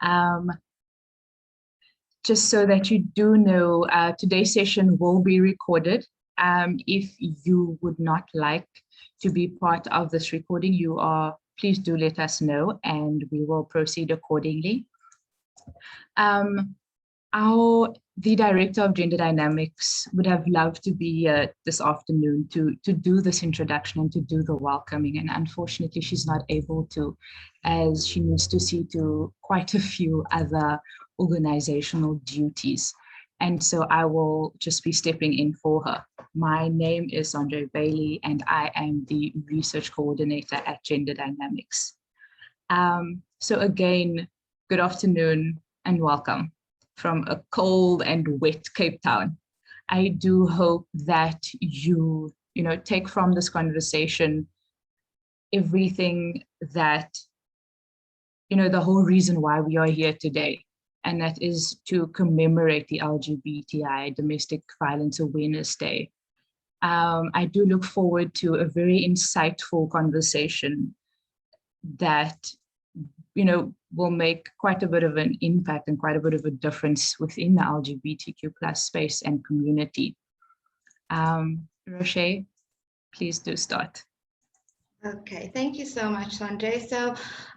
Um, just so that you do know, today's session will be recorded. If you would not like to be part of this recording, please do let us know and we will proceed accordingly. The Director of Gender Dynamics would have loved to be here this afternoon to do this introduction and to do the welcoming. And unfortunately, she's not able to, as she needs to see to quite a few other organizational duties. And so I will just be stepping in for her. My name is Sandra Bailey, and I am the Research Coordinator at Gender Dynamics. So again, good afternoon and welcome from a cold and wet Cape Town. I do hope that you take from this conversation everything that, the whole reason why we are here today, and that is to commemorate the LGBTI Domestic Violence Awareness Day. I do look forward to a very insightful conversation that will make quite a bit of an impact and quite a bit of a difference within the LGBTQ+ space and community. Roche, please do start. Okay, thank you so much, Sanjay. So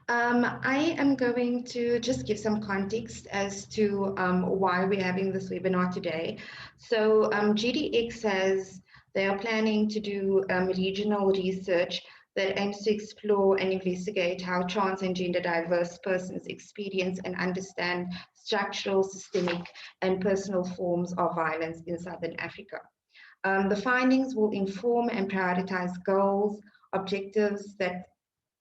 I am going to just give some context as to why we're having this webinar today. So GDX they are planning to do regional research that aims to explore and investigate how trans and gender diverse persons experience and understand structural, systemic, and personal forms of violence in Southern Africa. The findings will inform and prioritize goals, objectives that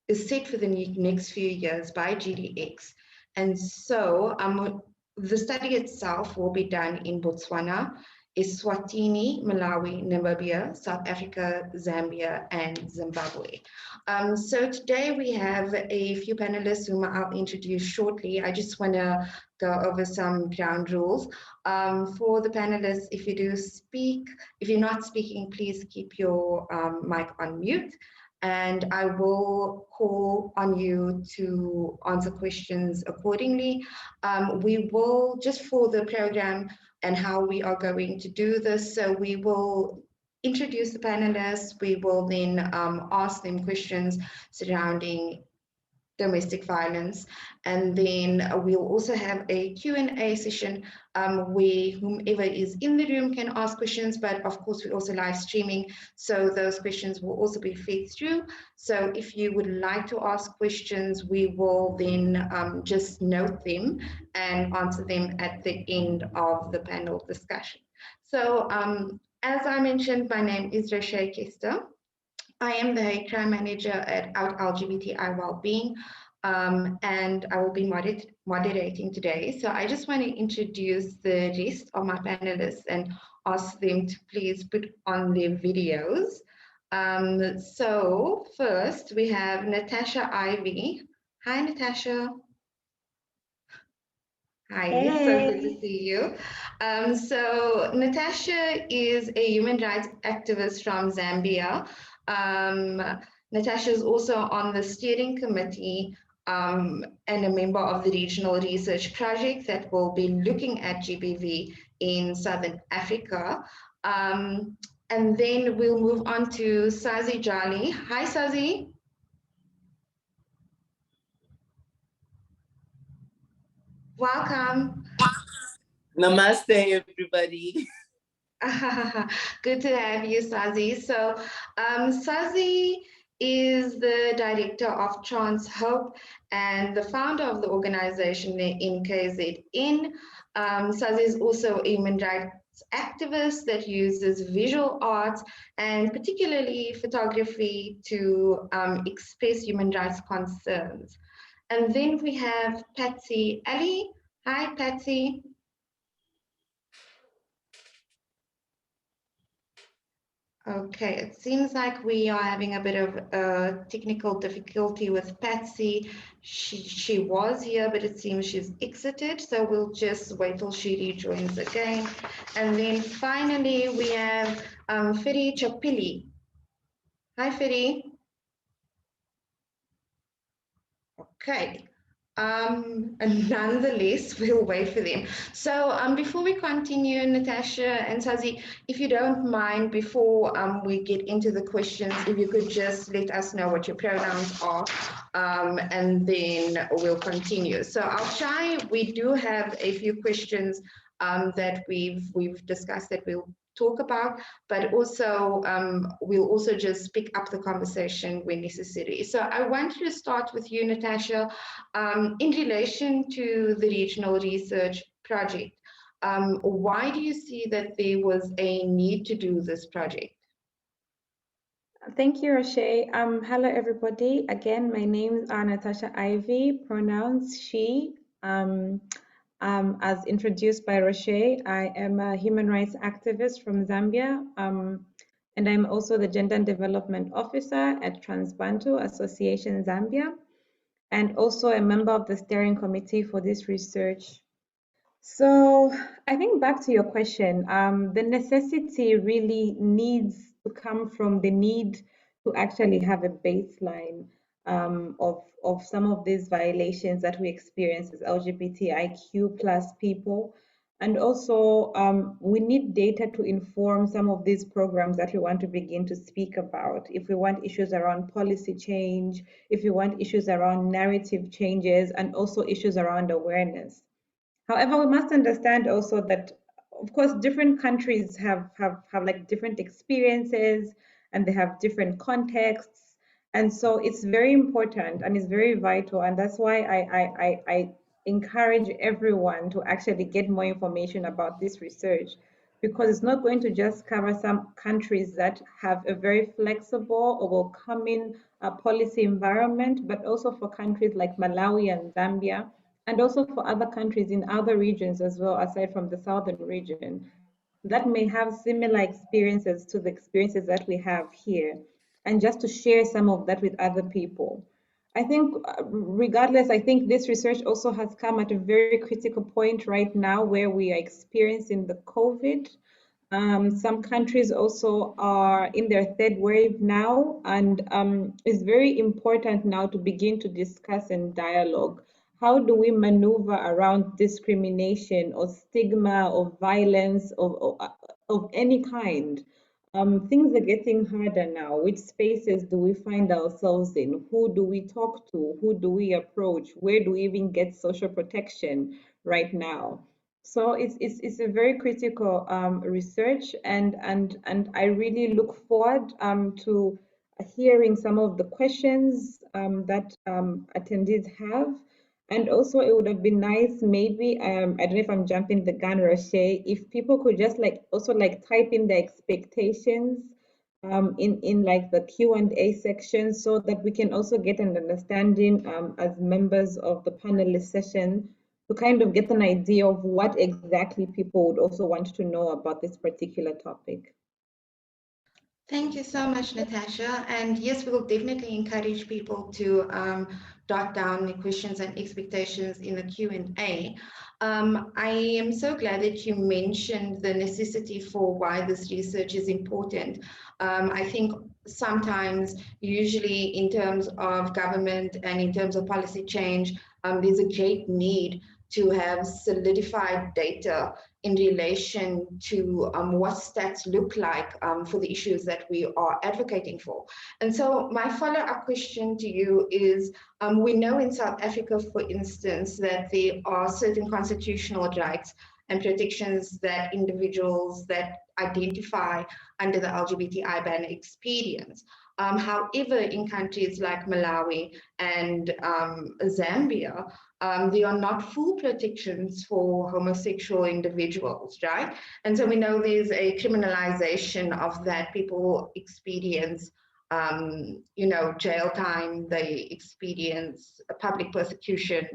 is set for the next few years by GDX. And so the study itself will be done in Botswana, Eswatini, Malawi, Namibia, South Africa, Zambia, and Zimbabwe. So today we have a few panelists whom I'll introduce shortly. I just want to go over some ground rules. For the panelists, if you do speak, if you're not speaking, please keep your mic on mute. And I will call on you to answer questions accordingly. We will, just for the program and how we are going to do this, so we will introduce the panelists, we will then ask them questions surrounding domestic violence, and then we'll also have a Q&A session where whomever is in the room can ask questions, but of course we're also live streaming, so those questions will also be fed through. So if you would like to ask questions, we will then just note them and answer them at the end of the panel discussion. So as I mentioned, my name is Roche Kester. I am the hate crime manager at LGBTI Wellbeing, and I will be moderating today. So I just want to introduce the rest of my panelists and ask them to please put on their videos. So first we have Natasha Ivy. Hi, Natasha. Hi, hey. So good to see you. So Natasha is a human rights activist from Zambia. Natasha is also on the steering committee and a member of the regional research project that will be looking at GBV in Southern Africa. And then we'll move on to Sazi Jali. Hi, Sazi. Welcome. Namaste, everybody. Good to have you, Sazi. So Sazi is the director of Trans Hope and the founder of the organization in KZN. Sazi is also a human rights activist that uses visual arts and particularly photography to express human rights concerns. And then we have Patsy Ali. Hi, Patsy. Okay, it seems like we are having a bit of a technical difficulty with Patsy. She was here, but it seems she's exited, so we'll just wait till she rejoins again. And then finally, we have Feri Chapili. Hi, Feri. Okay, And nonetheless, we'll wait for them. So before we continue, Natasha and Sazi, if you don't mind, before we get into the questions, if you could just let us know what your pronouns are, and then we'll continue. So I'll try. We do have a few questions that we've discussed that we'll talk about, but also we'll also just pick up the conversation when necessary. So I wanted to start with you, Natasha, in relation to the regional research project. Why do you see that there was a need to do this project? Thank you, Roche. Hello, everybody. Again, my name is Natasha Ivy, pronouns she. As introduced by Roche, I am a human rights activist from Zambia, and I'm also the Gender and Development Officer at Transbantu Association Zambia, and also a member of the steering committee for this research. So I think back to your question, the necessity really needs to come from the need to actually have a baseline of some of these violations that we experience as LGBTIQ plus people. And also, we need data to inform some of these programs that we want to begin to speak about. If we want issues around policy change, if we want issues around narrative changes, and also issues around awareness. However, we must understand also that, of course, different countries have like different experiences and they have different contexts. And so it's very important and it's very vital. And that's why I encourage everyone to actually get more information about this research, because it's not going to just cover some countries that have a very flexible or welcoming policy environment, but also for countries like Malawi and Zambia, and also for other countries in other regions as well, aside from the southern region, that may have similar experiences to the experiences that we have here, and just to share some of that with other people. I think, regardless, I think this research also has come at a very critical point right now where we are experiencing the COVID. Some countries also are in their third wave now, and it's very important now to begin to discuss and dialogue. How do we maneuver around discrimination or stigma or violence of any kind? Things are getting harder now. Which spaces do we find ourselves in? Who do we talk to? Who do we approach? Where do we even get social protection right now? So it's a very critical research, and I really look forward to hearing some of the questions that attendees have. And also, it would have been nice, maybe, I don't know if I'm jumping the gun, Roche, if people could just like also like type in the expectations in like the Q&A section, so that we can also get an understanding as members of the panelist session, to kind of get an idea of what exactly people would also want to know about this particular topic. Thank you so much, Natasha. And yes, we will definitely encourage people to jot down the questions and expectations in the Q&A. I am so glad that you mentioned the necessity for why this research is important. I think sometimes, usually in terms of government and in terms of policy change, there's a great need to have solidified data in relation to what stats look like for the issues that we are advocating for. And so my follow-up question to you is, we know in South Africa, for instance, that there are certain constitutional rights and protections that individuals that identify under the LGBTI banner experience. However, in countries like Malawi and Zambia, there are not full protections for homosexual individuals, right? And so we know there's a criminalization of that. People experience, jail time, they experience public persecution,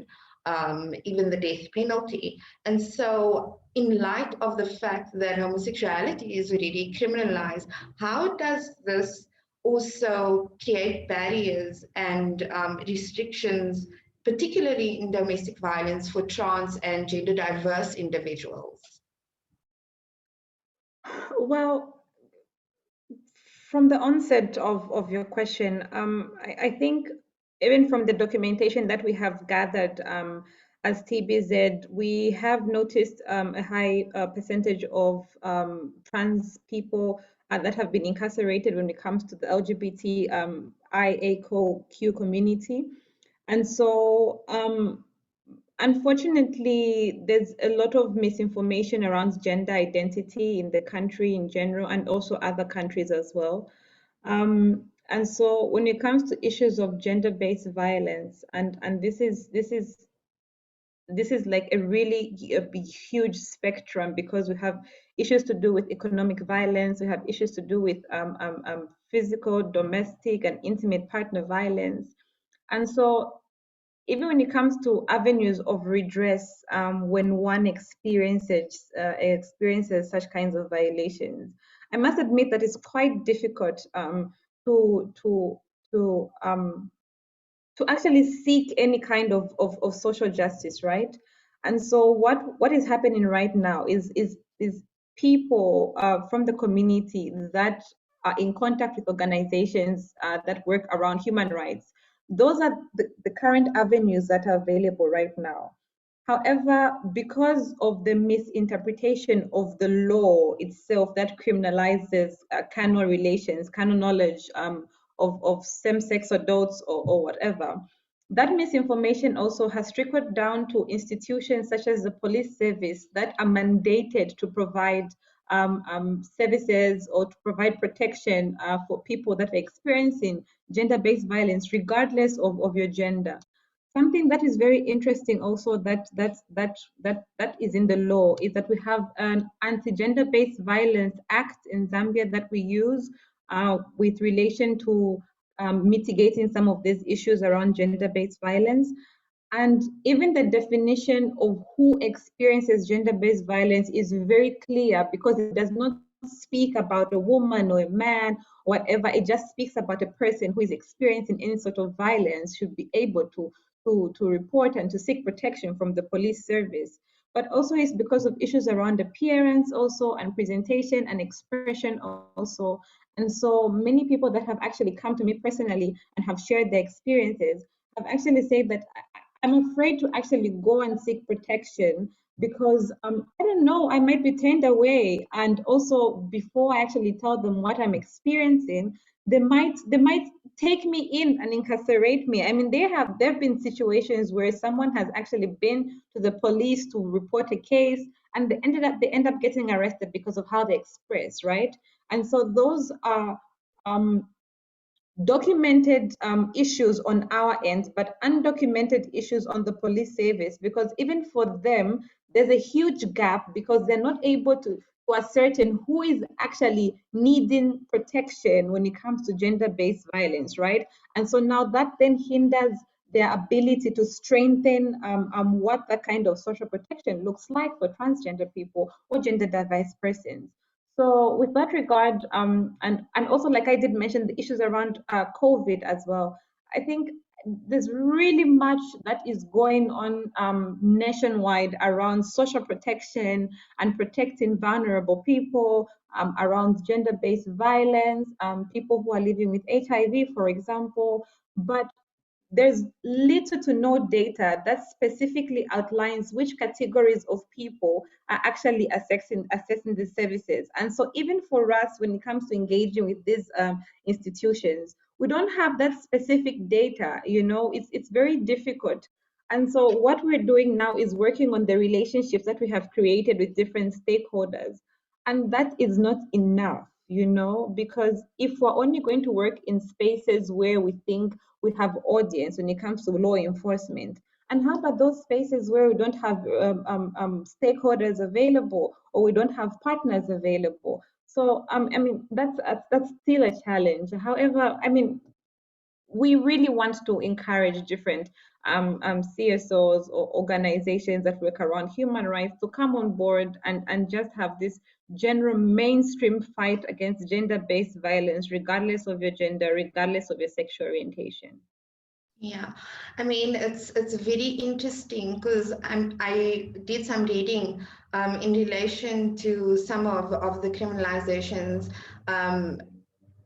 even the death penalty. And so in light of the fact that homosexuality is already criminalized, how does this also create barriers and restrictions, particularly in domestic violence, for trans and gender diverse individuals? Well, from the onset of your question, I think even from the documentation that we have gathered as TBZ, we have noticed a high percentage of trans people that have been incarcerated when it comes to the LGBTIA community. And so, unfortunately, there's a lot of misinformation around gender identity in the country in general, and also other countries as well. And so when it comes to issues of gender-based violence, and this is like a really huge spectrum, because we have issues to do with economic violence, we have issues to do with physical, domestic, and intimate partner violence. And so even when it comes to avenues of redress, when one experiences such kinds of violations, I must admit that it's quite difficult to to to um, to actually seek any kind of social justice, right? And so what is happening right now is people from the community that are in contact with organizations that work around human rights. Those are the current avenues that are available right now. However, because of the misinterpretation of the law itself that criminalizes carnal relations, carnal knowledge of same-sex adults or whatever, that misinformation also has trickled down to institutions such as the police service that are mandated to provide services or to provide protection for people that are experiencing gender-based violence, regardless of your gender. Something that is very interesting also that is in the law is that we have an Anti-Gender-Based Violence Act in Zambia that we use with relation to mitigating some of these issues around gender-based violence. And even the definition of who experiences gender-based violence is very clear, because it does not speak about a woman or a man, whatever. It just speaks about a person who is experiencing any sort of violence should be able to report and to seek protection from the police service. But also it's because of issues around appearance also, and presentation and expression also. And so many people that have actually come to me personally and have shared their experiences have actually said that I'm afraid to actually go and seek protection because I don't know, I might be turned away. And also, before I actually tell them what I'm experiencing, they might take me in and incarcerate me. I mean, there have been situations where someone has actually been to the police to report a case, and they end up getting arrested because of how they express, right? And so those are documented issues on our end, but undocumented issues on the police service, because even for them, there's a huge gap because they're not able to ascertain who is actually needing protection when it comes to gender-based violence, right? And so now that then hinders their ability to strengthen what that kind of social protection looks like for transgender people or gender diverse persons. So with that regard, and also like I did mention the issues around COVID as well, I think there's really much that is going on nationwide around social protection and protecting vulnerable people, around gender-based violence, people who are living with HIV, for example. But there's little to no data that specifically outlines which categories of people are actually assessing these services. And so even for us, when it comes to engaging with these institutions, we don't have that specific data. You know, it's very difficult. And so what we're doing now is working on the relationships that we have created with different stakeholders. And that is not enough, you know, because if we're only going to work in spaces where we think we have audience when it comes to law enforcement, and how about those spaces where we don't have stakeholders available, or we don't have partners available? So I mean, that's still a challenge. However, I mean, we really want to encourage different CSOs or organizations that work around human rights to come on board and just have this general mainstream fight against gender-based violence, regardless of your gender, regardless of your sexual orientation. Yeah, I mean, it's very interesting because I did some reading in relation to some of the criminalizations,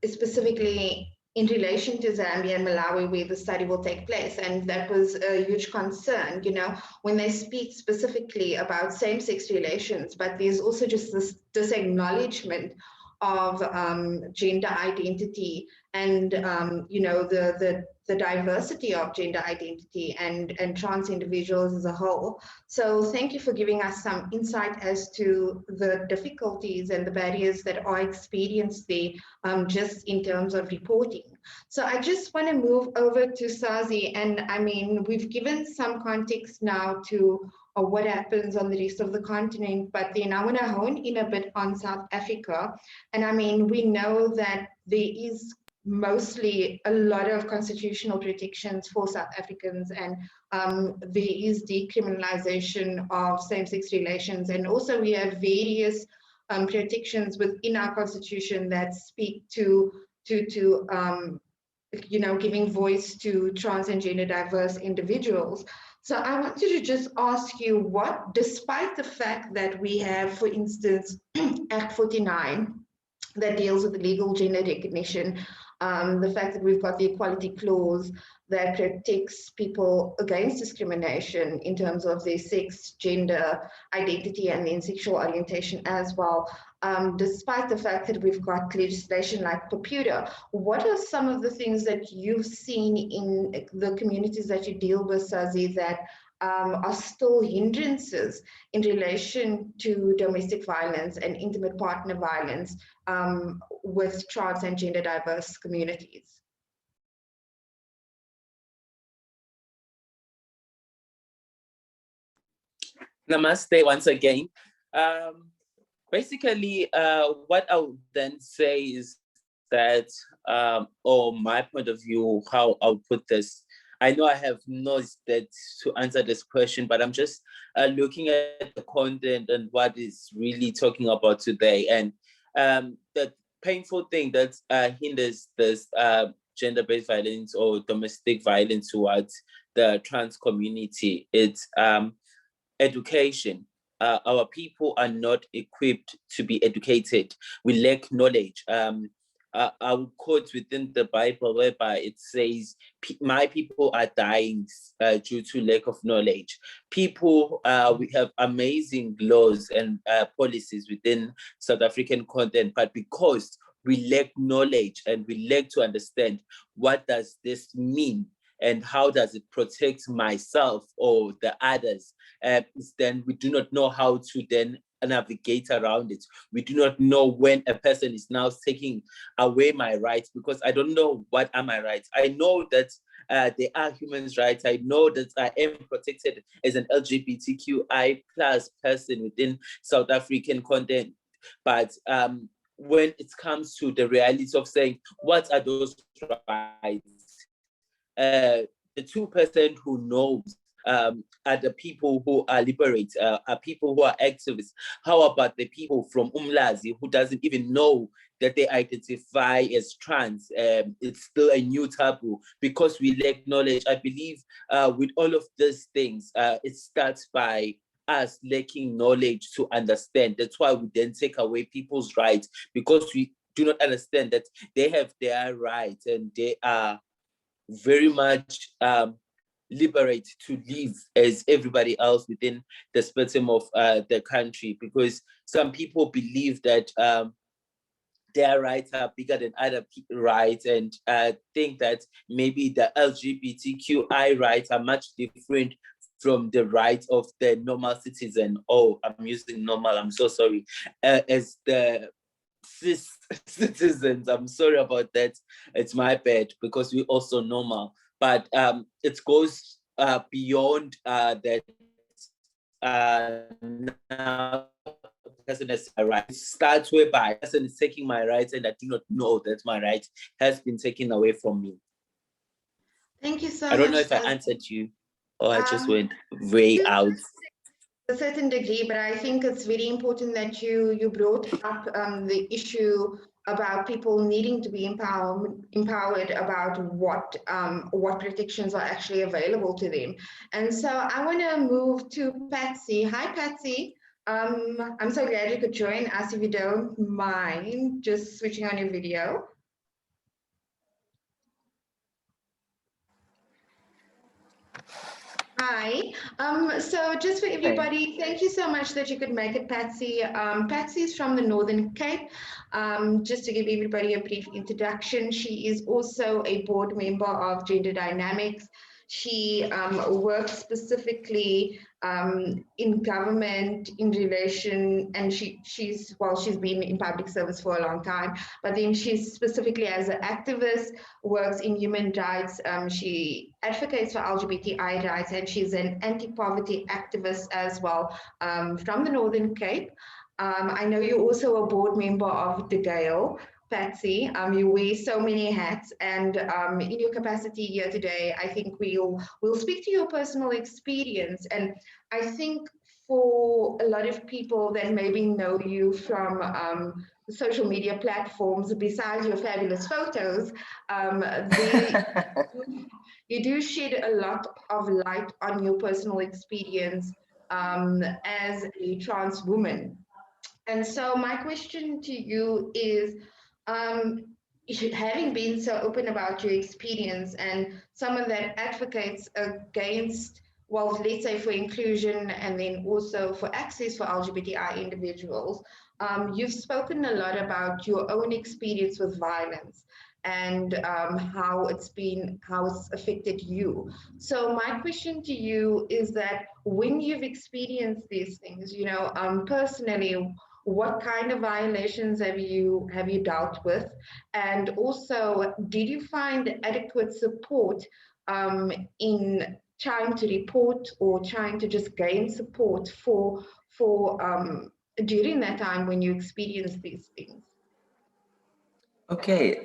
specifically in relation to Zambia and Malawi, where the study will take place. And that was a huge concern, you know, when they speak specifically about same-sex relations, but there's also just this acknowledgement of gender identity and, you know, the diversity of gender identity and trans individuals as a whole. So thank you for giving us some insight as to the difficulties and the barriers that are experienced there, just in terms of reporting. So I just want to move over to Sazi, and I mean, we've given some context now to what happens on the rest of the continent, but then I want to hone in a bit on South Africa. And I mean, we know that there is mostly a lot of constitutional protections for South Africans, and there is decriminalization of same-sex relations, and also we have various protections within our constitution that speak to you know, giving voice to trans and gender diverse individuals. So I wanted to just ask you, what, despite the fact that we have, for instance, Act 49 that deals with legal gender recognition, the fact that we've got the equality clause that protects people against discrimination in terms of their sex, gender, identity, and then sexual orientation as well. Despite the fact that we've got legislation like POPUDA, what are some of the things that you've seen in the communities that you deal with, Sazi, that are still hindrances in relation to domestic violence and intimate partner violence with trans and gender diverse communities? Namaste once again. Basically, what I would then say is that, or my point of view, how I'll put this, I know I have noticed that to answer this question, but I'm just looking at the content and what is really talking about today. And the painful thing that hinders this gender-based violence or domestic violence towards the trans community, it's education. Our people are not equipped to be educated. We lack knowledge. I will quote within the Bible whereby it says, my people are dying due to lack of knowledge. People, we have amazing laws and policies within South African content, but because we lack knowledge and we lack to understand what does this mean, and how does it protect myself or the others, then we do not know how to then navigate around it. We do not know when a person is now taking away my rights, because I don't know what are my rights. I know that there are human rights. I know that I am protected as an LGBTQI plus person within South African content. But when it comes to the reality of saying, what are those rights? The 2% who knows are the people who are liberate, are people who are activists. How about the people from Umlazi who doesn't even know that they identify as trans? It's still a new taboo because we lack knowledge. I believe with all of these things, it starts by us lacking knowledge to understand. That's why we then take away people's rights, because we do not understand that they have their rights and they are very much liberate to live as everybody else within the spectrum of the country, because some people believe that their rights are bigger than other rights, and think that maybe the LGBTQI rights are much different from the rights of the normal citizen. Oh, I'm using normal, I'm so sorry. As the cis citizens, I'm sorry about that. It's my bad, because we also normal. But it goes beyond that. Now person has a right. It starts whereby a person is taking my rights and I do not know that my right has been taken away from me. Thank you so much. I don't know if I answered you or I just went way out. To a certain degree, but I think it's very important that you brought up the issue about people needing to be empowered about what protections are actually available to them. And so I want to move to Patsy. Hi, Patsy. I'm so glad you could join us. If you don't mind, just switching on your video. Hi. So just for everybody, thank you so much that you could make it, Patsy. Patsy is from the Northern Cape. Just to give everybody a brief introduction, she is also a board member of Gender Dynamics. She works specifically in government in relation, and she's been in public service for a long time, but then she's specifically as an activist, works in human rights. She advocates for LGBTI rights, and she's an anti-poverty activist as well, from the Northern Cape. I know you're also a board member of the Gale, Patsy. You wear so many hats, and in your capacity here today, I think we'll speak to your personal experience. And I think for a lot of people that maybe know you from social media platforms, besides your fabulous photos, you do shed a lot of light on your personal experience as a trans woman. And so my question to you is, um, having been so open about your experience and someone that advocates against, well, let's say for inclusion and then also for access for LGBTI individuals, you've spoken a lot about your own experience with violence and how it's affected you. So my question to you is that when you've experienced these things, personally, what kind of violations have you dealt with, and also did you find adequate support in trying to report or trying to just gain support for during that time when you experienced these things? Okay,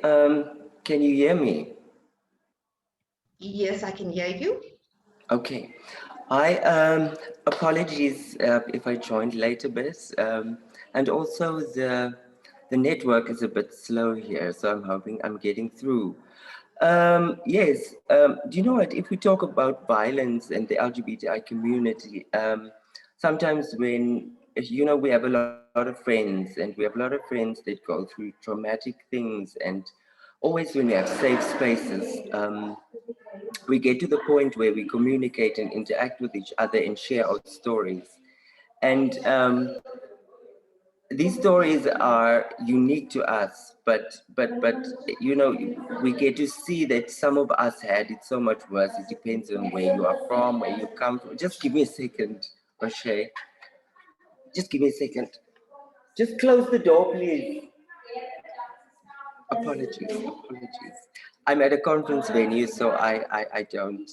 can you hear me? Yes, I can hear you. Okay, I apologies if I joined late a bit, and also the network is a bit slow here, so I'm hoping I'm getting through. Yes, do you know what? If we talk about violence and the LGBTI community, sometimes when we have a lot of friends, and we have a lot of friends that go through traumatic things, and always when we have safe spaces. We get to the point where we communicate and interact with each other and share our stories. And these stories are unique to us, but we get to see that some of us had it so much worse. It depends on where you are from, where you come from. Just give me a second, O'Shea. Just give me a second. Just close the door, please. Apologies. I'm at a conference venue, so I don't.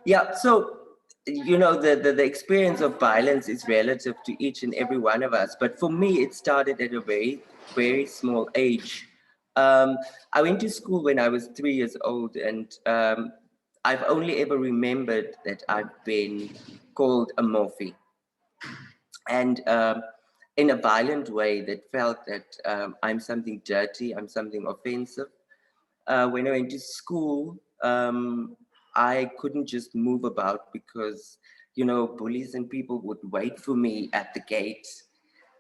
Yeah, so the experience of violence is relative to each and every one of us. But for me, it started at a very, very small age. I went to school when I was 3 years old, and I've only ever remembered that I've been called a morphe. And in a violent way that felt that I'm something dirty, I'm something offensive. When I went to school, I couldn't just move about because, bullies and people would wait for me at the gate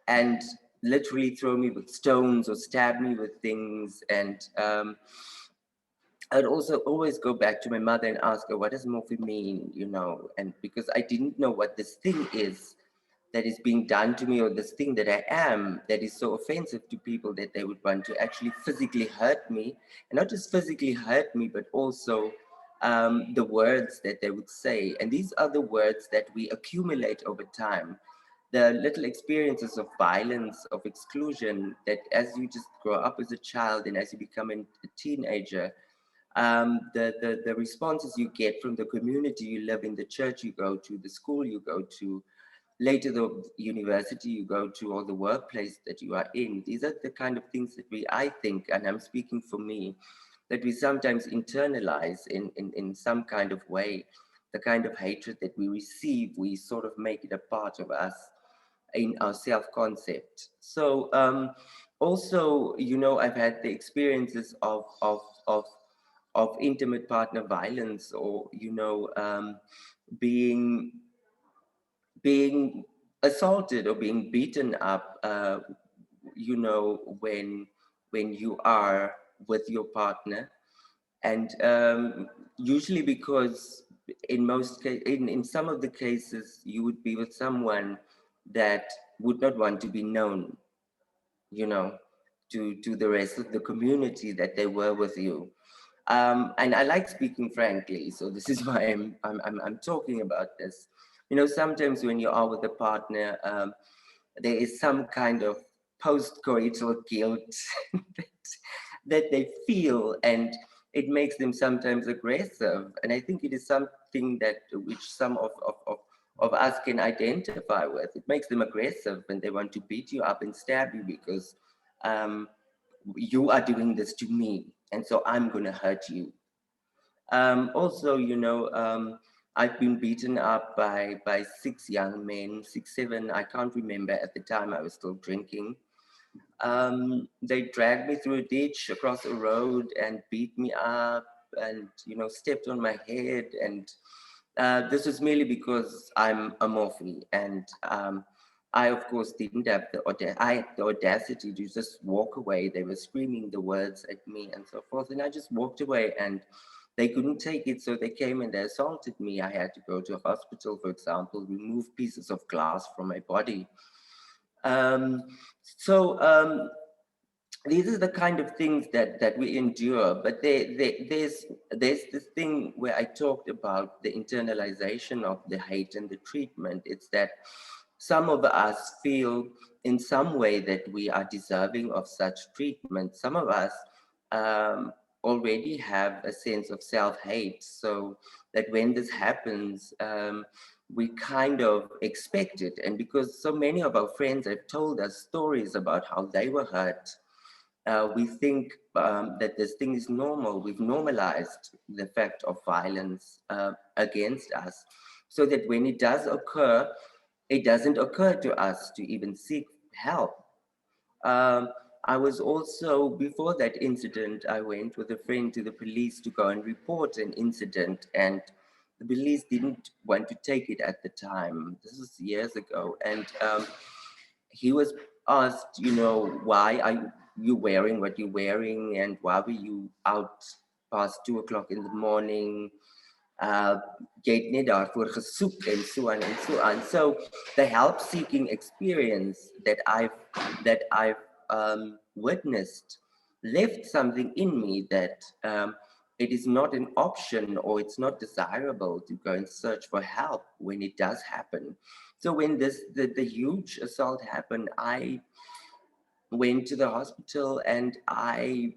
and literally throw me with stones or stab me with things. And I'd also always go back to my mother and ask her, what does morphe mean, and because I didn't know what this thing is that is being done to me, or this thing that I am that is so offensive to people that they would want to actually physically hurt me, and not just physically hurt me, but also the words that they would say. And these are the words that we accumulate over time, the little experiences of violence, of exclusion, that as you just grow up as a child and as you become a teenager, the responses you get from the community you live in, the church you go to, the school you go to, later the university you go to, or the workplace that you are in. These are the kind of things that I think, and I'm speaking for me, that we sometimes internalize in some kind of way. The kind of hatred that we receive, we sort of make it a part of us in our self-concept. So also, I've had the experiences of intimate partner violence, or being assaulted or being beaten up, when you are with your partner. And usually because in some of the cases, you would be with someone that would not want to be known, you know, to the rest of the community that they were with you. And I like speaking frankly, so this is why I'm talking about this. You know, sometimes when you are with a partner, there is some kind of post-coital guilt that they feel, and it makes them sometimes aggressive. And I think it is something that which some of us can identify with. It makes them aggressive and they want to beat you up and stab you because you are doing this to me, and so I'm going to hurt you. Also, you know, I've been beaten up by 6 young men, 6, 7, I can't remember at the time, I was still drinking. They dragged me through a ditch across a road and beat me up and, you know, stepped on my head. And this was merely because I'm a morphe. And I, of course, didn't have I had the audacity to just walk away. They were screaming the words at me and so forth. And I just walked away, and they couldn't take it. So they came and they assaulted me. I had to go to a hospital, for example, remove pieces of glass from my body. Um, so these are the kind of things that we endure, but there's this thing where I talked about the internalization of the hate and the treatment. It's that some of us feel in some way that we are deserving of such treatment. Some of us already have a sense of self-hate, so that when this happens, we kind of expect it. And because so many of our friends have told us stories about how they were hurt, we think that this thing is normal. We've normalized the fact of violence against us, so that when it does occur, it doesn't occur to us to even seek help. I was also, before that incident, I went with a friend to the police to go and report an incident, and the police didn't want to take it at the time. This was years ago. And he was asked, you know, why are you wearing what you're wearing, and why were you out past 2 o'clock in the morning? Jy het net daarvoor gesoek en so on and so on. So the help-seeking experience that I've witnessed left something in me that it is not an option, or it's not desirable to go and search for help when it does happen. So when the huge assault happened, I went to the hospital and I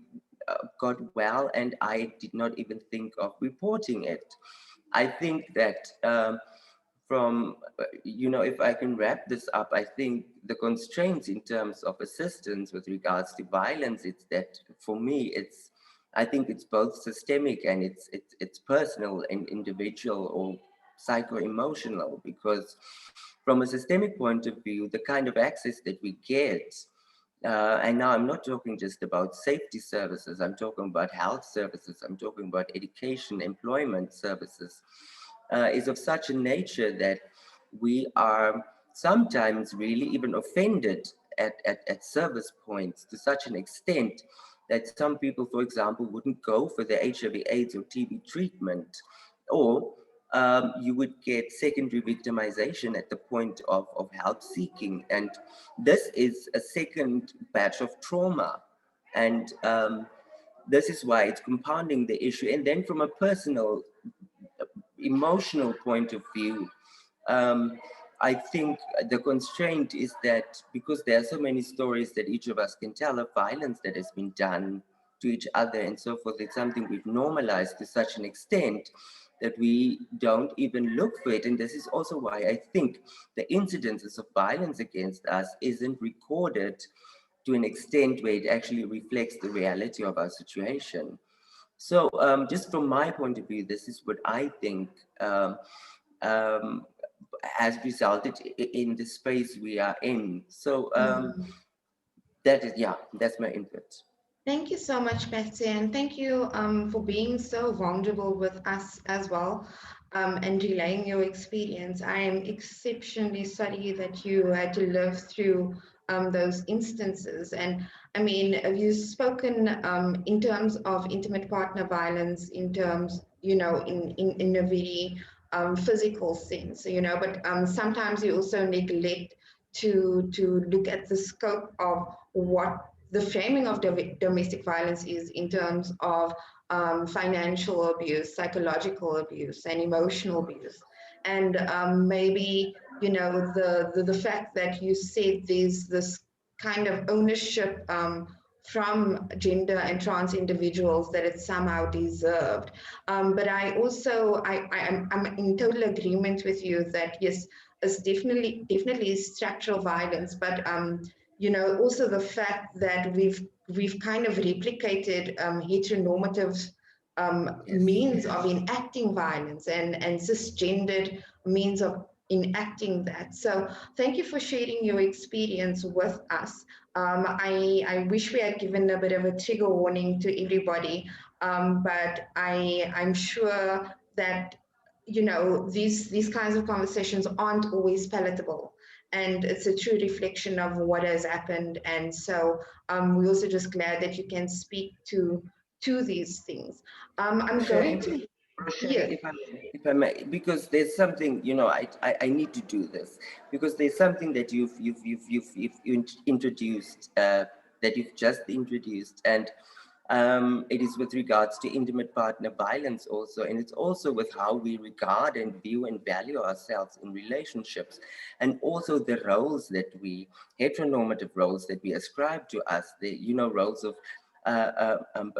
got well, and I did not even think of reporting it. I think that you know, if I can wrap this up, I think the constraints in terms of assistance with regards to violence, it's that for me, I think it's both systemic and it's personal and individual or psycho-emotional, because from a systemic point of view, the kind of access that we get, and now I'm not talking just about safety services, I'm talking about health services, I'm talking about education, employment services, is of such a nature that we are sometimes really even offended at service points to such an extent that some people, for example, wouldn't go for their HIV, AIDS or TB treatment, or you would get secondary victimization at the point of help seeking. And this is a second batch of trauma. And this is why it's compounding the issue. And then from a personal, emotional point of view, I think the constraint is that because there are so many stories that each of us can tell of violence that has been done to each other and so forth, it's something we've normalized to such an extent that we don't even look for it. And this is also why I think the incidences of violence against us isn't recorded to an extent where it actually reflects the reality of our situation. So just from my point of view, this is what I think has resulted in the space we are in. So that is, yeah, that's my input. Thank you so much, Betsy, and thank you for being so vulnerable with us as well, and relaying your experience. I am exceptionally sorry that you had to live through those instances. And I mean, you've spoken in terms of intimate partner violence, in terms in a very physical sense, but sometimes you also neglect to look at the scope of what the framing of domestic violence is in terms of financial abuse, psychological abuse, and emotional abuse. And maybe, the fact that you said there's this kind of ownership from gender and trans individuals that it's somehow deserved. But I also, I'm in total agreement with you that yes, it's definitely structural violence, but also the fact that we've kind of replicated heteronormative means of enacting violence and cisgendered means of enacting that. So thank you for sharing your experience with us. I wish we had given a bit of a trigger warning to everybody, but I'm sure that these kinds of conversations aren't always palatable, and it's a true reflection of what has happened. And so we're also just glad that you can speak to these things. I'm going to yes. If I may, because there's something, I need to do this because there's something that you've introduced, that you've just introduced, and it is with regards to intimate partner violence also, and it's also with how we regard and view and value ourselves in relationships, and also the roles that heteronormative roles that we ascribe to us, the roles of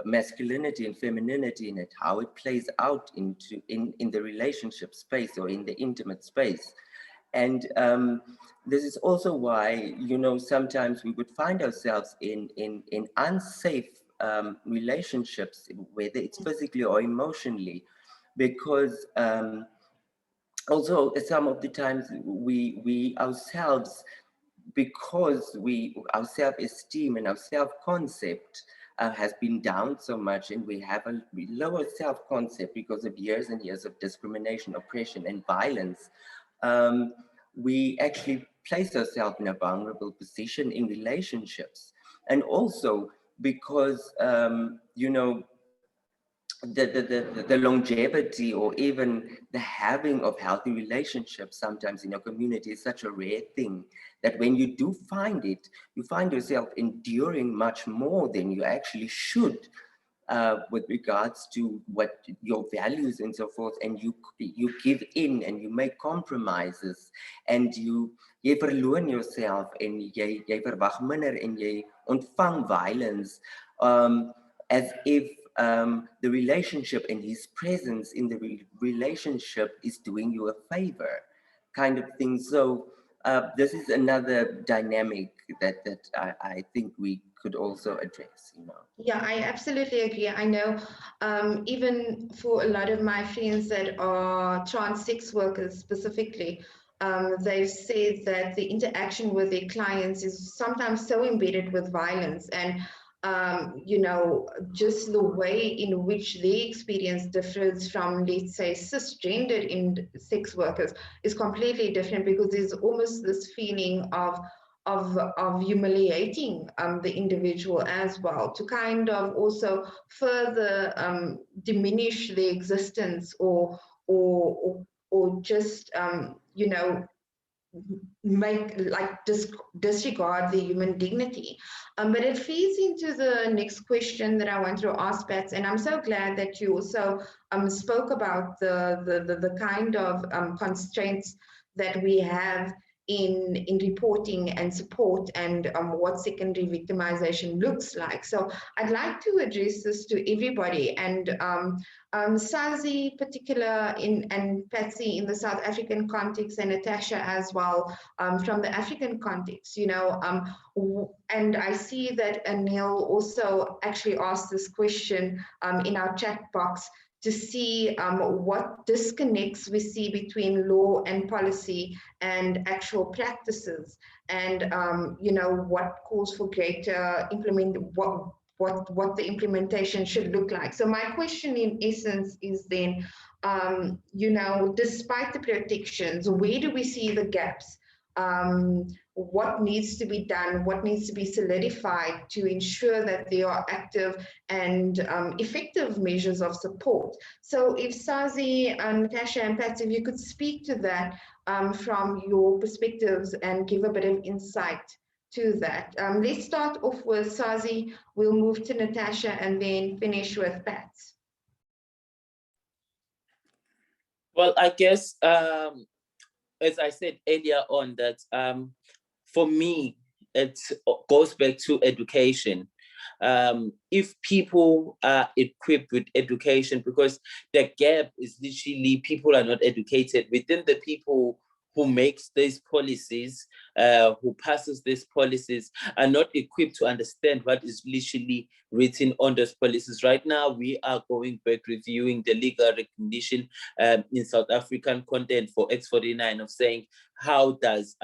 masculinity and femininity in it, how it plays out in the relationship space or in the intimate space. And this is also why, sometimes we would find ourselves in unsafe relationships, whether it's physically or emotionally, because also some of the times we ourselves, because our self-esteem and our self-concept has been down so much, and we have a lower self-concept because of years and years of discrimination, oppression, and violence. We actually place ourselves in a vulnerable position in relationships, and also because the longevity or even the having of healthy relationships sometimes in your community is such a rare thing that when you do find it, you find yourself enduring much more than you actually should, with regards to what your values and so forth, and you give in and you make compromises, and jy verloon yourself en jy verwag minder en jy ontvang violence, as if the relationship and his presence in the relationship is doing you a favor, kind of thing. So this is another dynamic that I think we could also address. Yeah, I absolutely agree. I know even for a lot of my friends that are trans sex workers specifically, they've said that the interaction with their clients is sometimes so embedded with violence, and just the way in which their experience differs from, let's say, cisgendered in sex workers is completely different, because there's almost this feeling of humiliating the individual as well, to kind of also further diminish their existence or just make disregard the human dignity. But it feeds into the next question that I want to ask, Bats, and I'm so glad that you also spoke about the kind of constraints that we have in reporting and support, and what secondary victimization looks like. So I'd like to address this to everybody, and Sazi particular and Patsy in the South African context, and Natasha as well from the African context, and I see that Anil also actually asked this question in our chat box, to see what disconnects we see between law and policy and actual practices, and what calls for greater what the implementation should look like. So my question in essence is then, despite the protections, where do we see the gaps what needs to be done, what needs to be solidified to ensure that there are active and effective measures of support. So if Sazi, Natasha and Pat, if you could speak to that from your perspectives and give a bit of insight to that. Let's start off with Sazi, we'll move to Natasha and then finish with Pat. Well, I guess, as I said earlier on, that for me, it goes back to education. If people are equipped with education, because the gap is literally people are not educated within the people who makes these policies, who passes these policies, are not equipped to understand what is literally written on those policies. Right now, we are going back reviewing the legal recognition in South African content for X49 of saying how does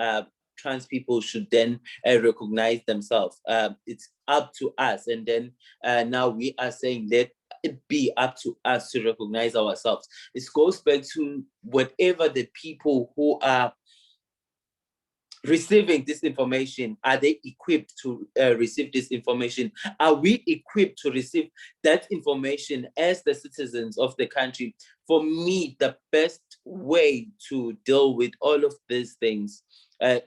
trans people should then recognize themselves. It's up to us. And then now we are saying let it be up to us to recognize ourselves. It goes back to whatever the people who are receiving this information, are they equipped to receive this information? Are we equipped to receive that information as the citizens of the country? For me, the best way to deal with all of these things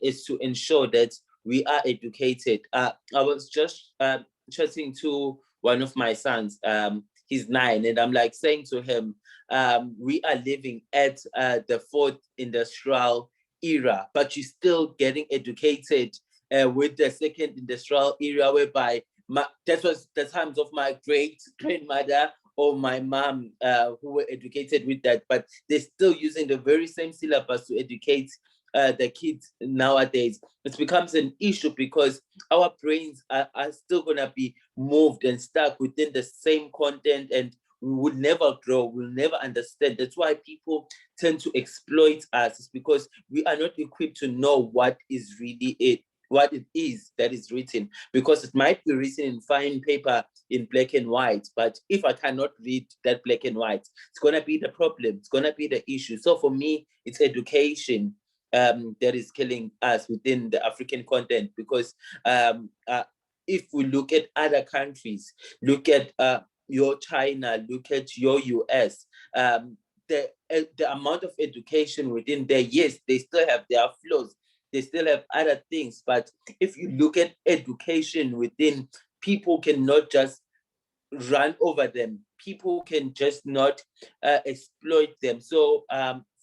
is to ensure that we are educated. I was just chatting to one of my sons, he's 9, and I'm like saying to him, we are living at the 4th industrial era, but you're still getting educated with the 2nd industrial era, whereby that was the times of my great grandmother or my mom who were educated with that, but they're still using the very same syllabus to educate the kids nowadays. It becomes an issue because our brains are still going to be moved and stuck within the same content, and we will never grow, we'll never understand. That's why people tend to exploit us, is because we are not equipped to know what is really what it is that is written, because it might be written in fine paper in black and white, but if I cannot read that black and white, it's going to be the problem, it's going to be the issue. So for me, it's education that is killing us within the African content, because if we look at other countries, look at your China, look at your US, the amount of education within there, yes, they still have their flaws, they still have other things, but if you look at education within, people cannot just run over them, people can just not exploit them. So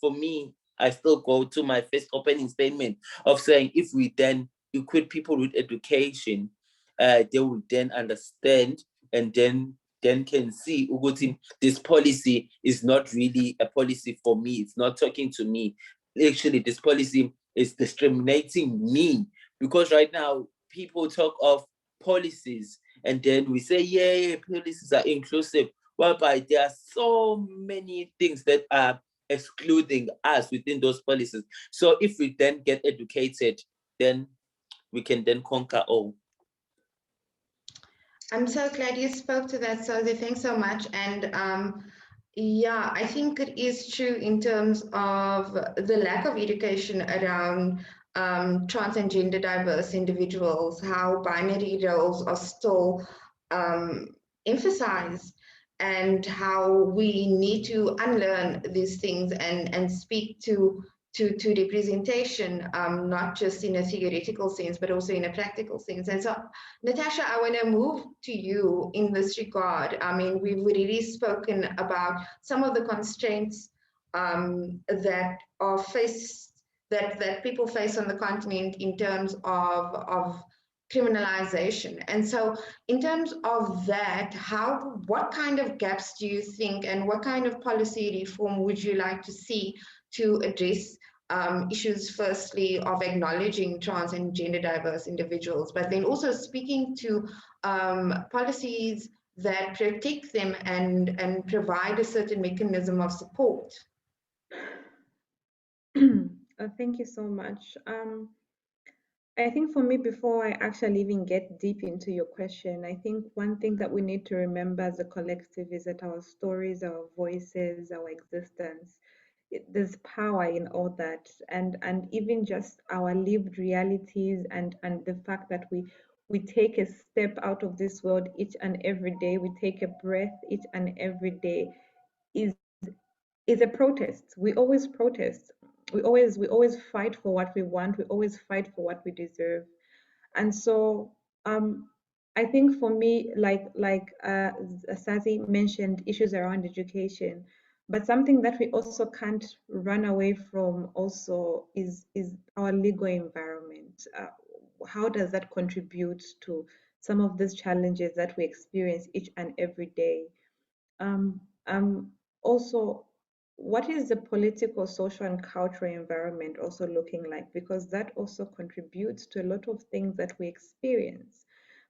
for me, I still go to my first opening statement of saying, if we then equip people with education, they will then understand, and then can see Uguti, this policy is not really a policy for me. It's not talking to me. Actually, this policy is discriminating me, because right now people talk of policies and then we say, yeah, policies are inclusive, whereby there are so many things that are excluding us within those policies. So if we then get educated, then we can then conquer all. I'm so glad you spoke to that, Sophie. Thanks so much. And yeah, I think it is true in terms of the lack of education around trans and gender diverse individuals, how binary roles are still emphasized, and how we need to unlearn these things and speak to representation, not just in a theoretical sense, but also in a practical sense. And so, Natasha, I want to move to you in this regard. I mean, we've already spoken about some of the constraints that are that people face on the continent in terms of criminalization. And so in terms of that, what kind of gaps do you think, and what kind of policy reform would you like to see to address issues, firstly, of acknowledging trans and gender diverse individuals, but then also speaking to policies that protect them and provide a certain mechanism of support? Thank you so much. I think for me, before I actually even get deep into your question, I think one thing that we need to remember as a collective is that our stories, our voices, our existence there's power in all that, and even just our lived realities, and the fact that we take a step out of this world each and every day, we take a breath each and every day, is a protest. We always protest. We always fight for what we want. We always fight for what we deserve. And so I think for me, like Sazi mentioned, issues around education, but something that we also can't run away from also is our legal environment. How does that contribute to some of these challenges that we experience each and every day? Um, also, what is the political, social, and cultural environment also looking like? Because that also contributes to a lot of things that we experience.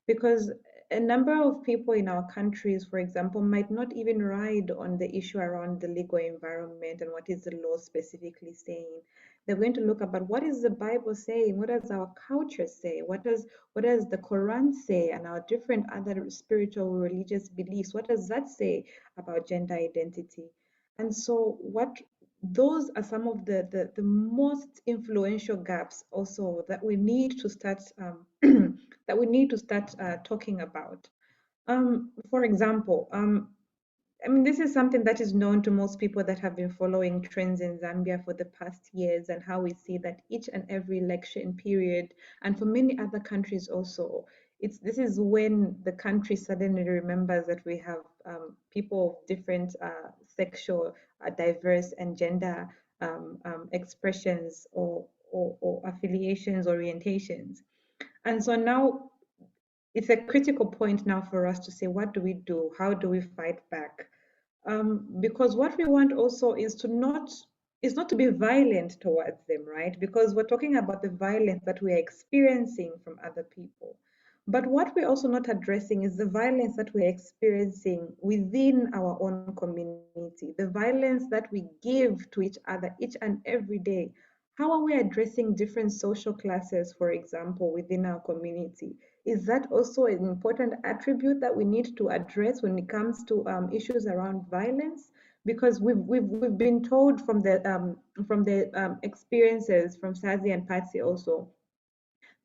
Because a number of people in our countries, for example, might not even ride on the issue around the legal environment and what is the law specifically saying. They're going to look about what is the Bible saying, what does our culture say, what does the Quran say, and our different other spiritual religious beliefs, what does that say about gender identity? And so what those are some of the most influential gaps also that we need to start talking about. For example, I mean, this is something that is known to most people that have been following trends in Zambia for the past years, and how we see that each and every election period, and for many other countries also, this is when the country suddenly remembers that we have people of different sexual, diverse, and gender expressions, or affiliations, orientations. And so now it's a critical point now for us to say, what do we do? How do we fight back? Because what we want also is not to be violent towards them, right? Because we're talking about the violence that we are experiencing from other people. But what we're also not addressing is the violence that we're experiencing within our own community, the violence that we give to each other each and every day. How are we addressing different social classes, for example, within our community? Is that also an important attribute that we need to address when it comes to issues around violence? Because we've been told from the experiences from Sazi and Patsy also,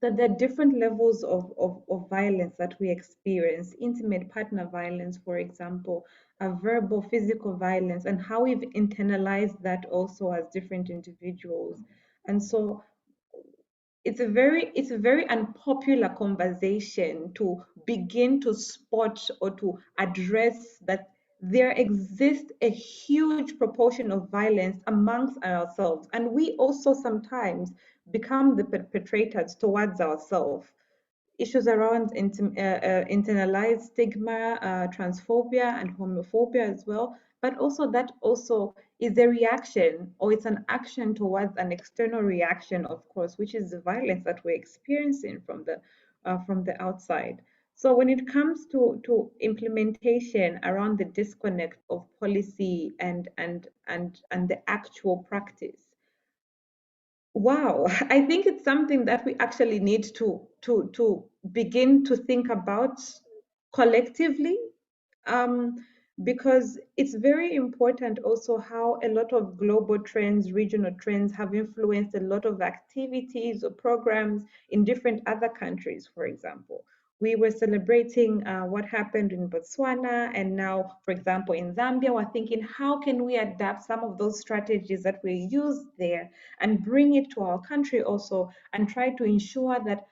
that there are different levels of violence that we experience: intimate partner violence, for example, verbal, physical violence, and how we've internalized that also as different individuals. And so it's a very unpopular conversation to begin to spot or to address that there exists a huge proportion of violence amongst ourselves, and we also sometimes become the perpetrators towards ourselves. Issues around internalized stigma, transphobia, and homophobia as well. But also that also is a reaction, or it's an action towards an external reaction, of course, which is the violence that we're experiencing from the outside. So when it comes to implementation around the disconnect of policy and the actual practice, wow, I think it's something that we actually need to begin to think about collectively, um, because it's very important also how a lot of global trends, regional trends have influenced a lot of activities or programs in different other countries, for example. We were celebrating what happened in Botswana, and now, for example, in Zambia, we're thinking, how can we adapt some of those strategies that we use there and bring it to our country also, and try to ensure that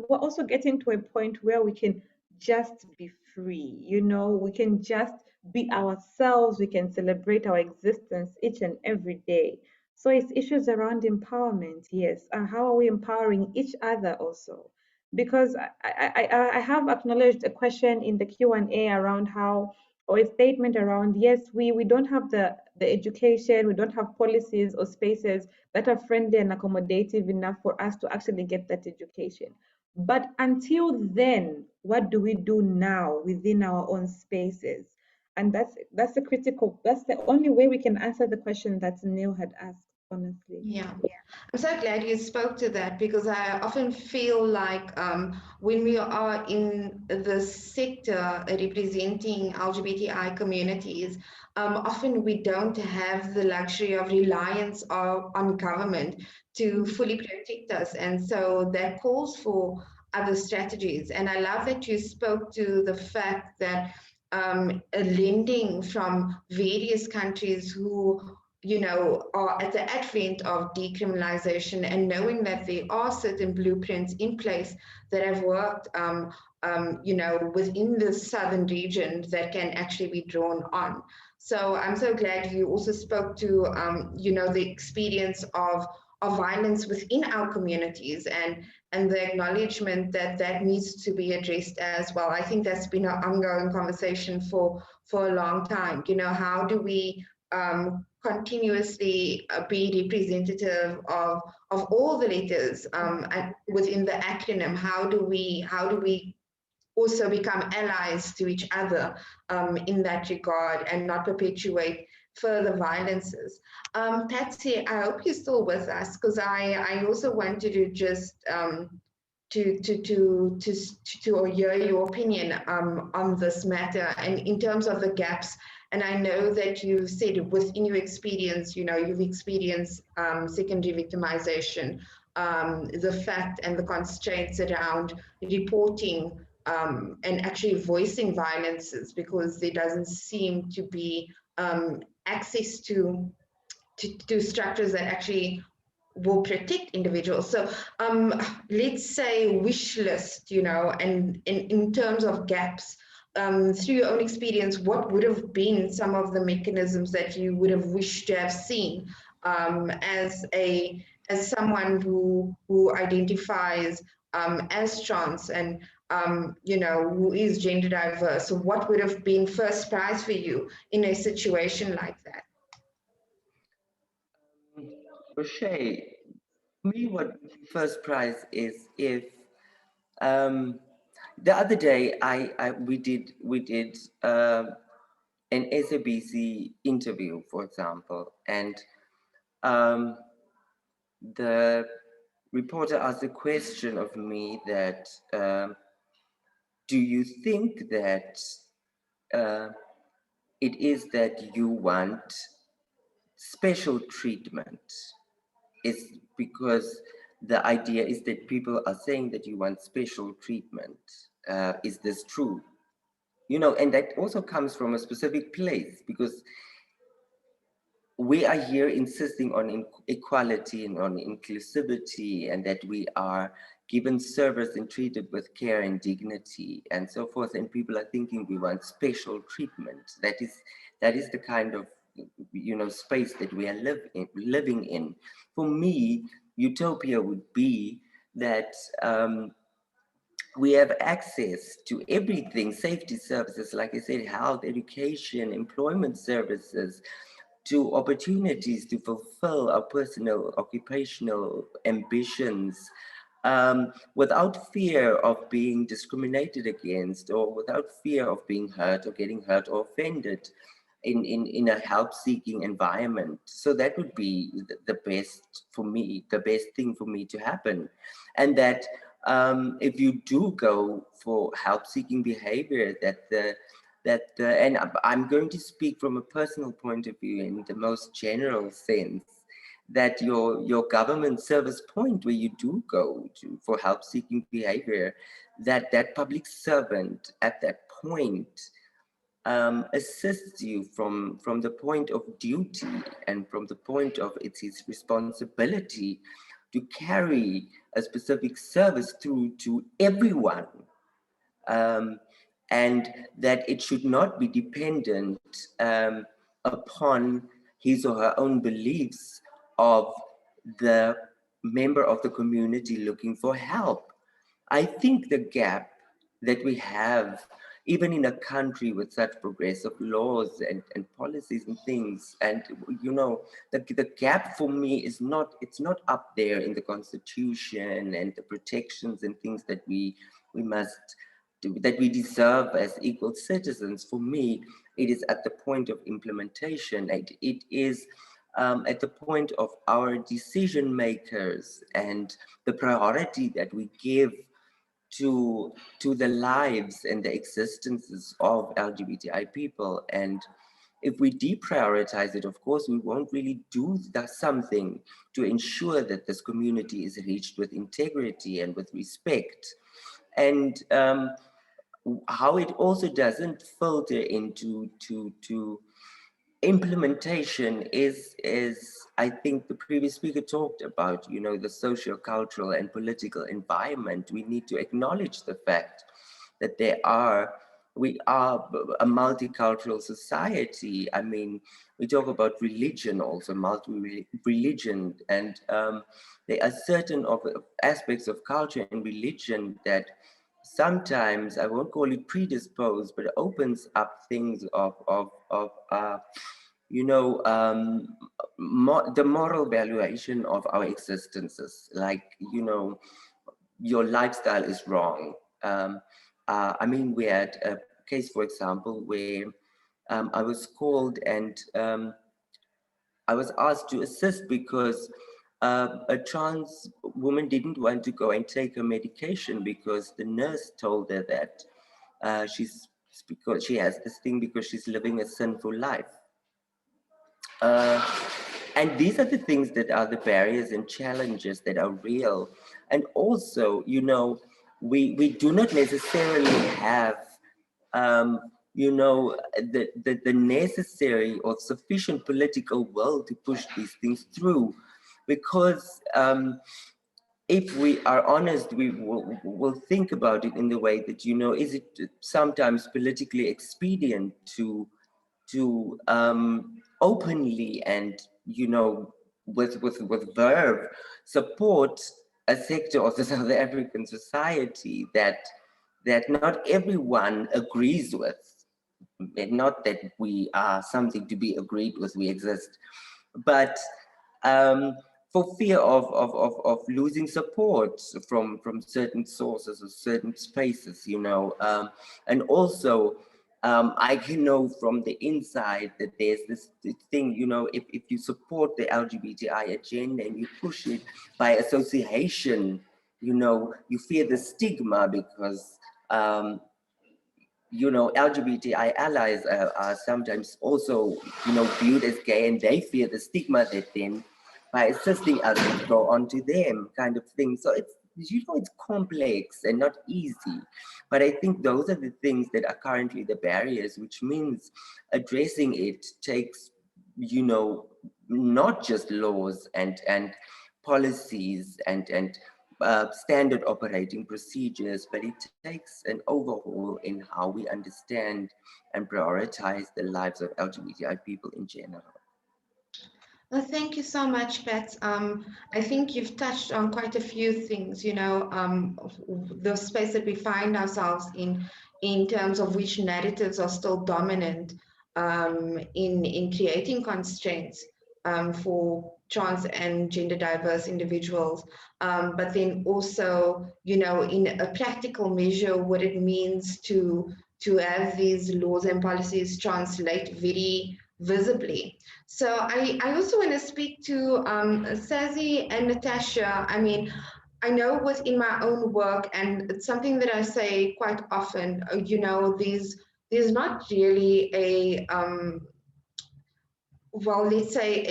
we're also getting to a point where we can just be free. We can just be ourselves. We can celebrate our existence each and every day. So it's issues around empowerment, yes. How are we empowering each other also? Because I have acknowledged a question in the Q&A around how, or a statement around, yes, we don't have the education, we don't have policies or spaces that are friendly and accommodative enough for us to actually get that education. But until then, what do we do now within our own spaces? And that's the only way we can answer the question that Neil had asked honestly. Yeah. I'm so glad you spoke to that, because I often feel like when we are in the sector representing LGBTI communities, often we don't have the luxury of reliance on government to fully protect us. And so that calls for other strategies. And I love that you spoke to the fact that lending from various countries who are at the advent of decriminalization, and knowing that there are certain blueprints in place that have worked, within the southern region that can actually be drawn on. So I'm so glad you also spoke to, the experience of violence within our communities, and the acknowledgement that that needs to be addressed as well. I think that's been an ongoing conversation for a long time. How do we continuously be representative of all the letters within the acronym? How do we also become allies to each other in that regard, and not perpetuate further violences? Patsy, I hope you're still with us, because I also wanted to just to hear your opinion on this matter, and in terms of the gaps. And I know that you said within your experience, you've experienced secondary victimization, the fact and the constraints around reporting and actually voicing violences, because there doesn't seem to be access to structures that actually will protect individuals. So let's say wish list, and in terms of gaps, through your own experience, what would have been some of the mechanisms that you would have wished to have seen as someone who identifies as trans, and who is gender diverse? So what would have been first prize for you in a situation like that? Roche, me, what first prize is if the other day we did an SABC interview, for example, and the reporter asked a question of me that do you think that it is that you want special treatment? Is because the idea is that people are saying that you want special treatment. Is this true? And that also comes from a specific place, because we are here insisting on equality and on inclusivity, and that we are given service and treated with care and dignity and so forth. And people are thinking we want special treatment. That is the kind of space that we are living in. For me, utopia would be that we have access to everything, safety services, like I said, health, education, employment services, to opportunities to fulfill our personal occupational ambitions, without fear of being discriminated against, or without fear of being hurt or getting hurt or offended in a help-seeking environment. So that would be the best for me, the best thing for me to happen. And that if you do go for help-seeking behavior, and I'm going to speak from a personal point of view in the most general sense, that your government service point where you do go to for help-seeking behavior, that public servant at that point assists you from the point of duty and from the point of it's his responsibility to carry a specific service through to everyone, and that it should not be dependent upon his or her own beliefs of the member of the community looking for help. I think the gap that we have, even in a country with such progressive laws and policies and things, and the gap for me is it's not up there in the Constitution and the protections and things that we must do, that we deserve as equal citizens. For me, it is at the point of implementation. It is at the point of our decision makers and the priority that we give to the lives and the existences of LGBTI people. And if we deprioritize it, of course, we won't really do something to ensure that this community is reached with integrity and with respect. And how it also doesn't filter into to implementation is I think the previous speaker talked about, you know, the social, cultural and political environment. We need to acknowledge the fact that we are a multicultural society. I mean, we talk about religion also, multi-religion, and there are certain aspects of culture and religion that sometimes, I won't call it predisposed, but opens up things of you know, the moral valuation of our existences. Like, you know, your lifestyle is wrong. I mean, we had a case, for example, where I was called and I was asked to assist because a trans woman didn't want to go and take her medication because the nurse told her that because she has this thing because she's living a sinful life. And these are the things that are the barriers and challenges that are real. And also, you know, we do not necessarily have, you know, the necessary or sufficient political will to push these things through. Because if we are honest, we will think about it in the way that, you know, is it sometimes politically expedient to openly and, you know, with verve support a sector of the South African society that not everyone agrees with. Not that we are something to be agreed with, we exist, but for fear of losing support from certain sources or certain spaces, you know, and also I can know from the inside that there's this thing, you know, if you support the LGBTI agenda and you push it by association, you know, you fear the stigma because you know, LGBTI allies are sometimes also, you know, viewed as gay, and they fear the stigma that then by assisting others go onto them, kind of thing. So it's, you know, it's complex and not easy. But I think those are the things that are currently the barriers, which means addressing it takes, you know, not just laws and policies and standard operating procedures, but it takes an overhaul in how we understand and prioritize the lives of LGBTI people in general. Well, thank you so much, Pat. I think you've touched on quite a few things, you know, the space that we find ourselves in terms of which narratives are still dominant in creating constraints for trans and gender diverse individuals, but then also, you know, in a practical measure, what it means to have these laws and policies translate very visibly. So I also want to speak to Sazi and Natasha. I mean, I know within my own work, and it's something that I say quite often, you know, there's not really a well, let's say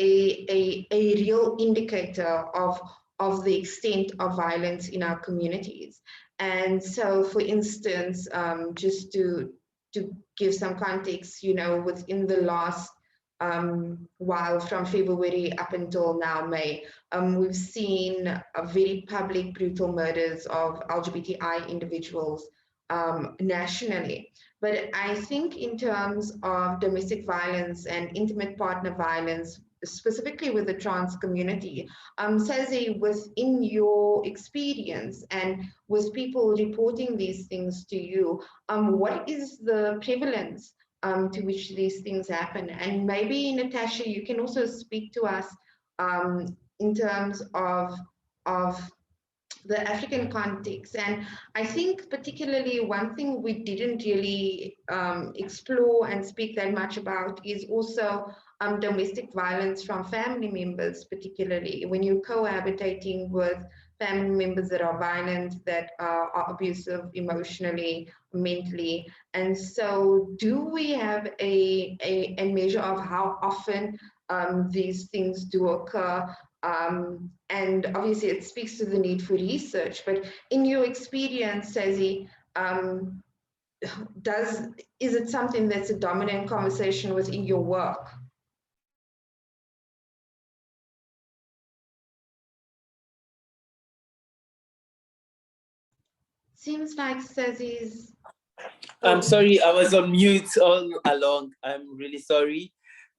a real indicator of the extent of violence in our communities. And so, for instance, just to give some context, you know, within the last while from February up until now May, we've seen a very public brutal murders of LGBTI individuals nationally. But I think in terms of domestic violence and intimate partner violence, specifically with the trans community, Sazi, within your experience and with people reporting these things to you, what is the prevalence to which these things happen? And maybe, Natasha, you can also speak to us in terms of the African context. And I think particularly one thing we didn't really explore and speak that much about is also domestic violence from family members, particularly when you're cohabitating with family members that are violent, that are abusive emotionally, mentally. And so do we have a measure of how often these things do occur? And obviously it speaks to the need for research, but in your experience, Sazi, is it something that's a dominant conversation within your work? Seems like Sazi's... I'm sorry, I was on mute all along. I'm really sorry.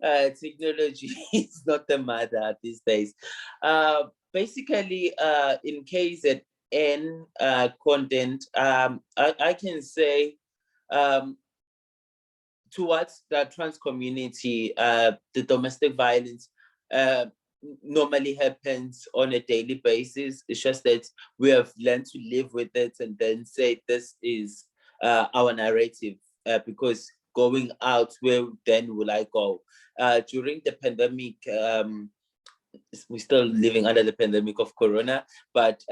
Technology is not the matter these days. Basically, in KZN content, I can say towards the trans community, the domestic violence normally happens on a daily basis. It's just that we have learned to live with it and then say this is our narrative, because going out, where then will I go? During the pandemic, we're still living under the pandemic of Corona, but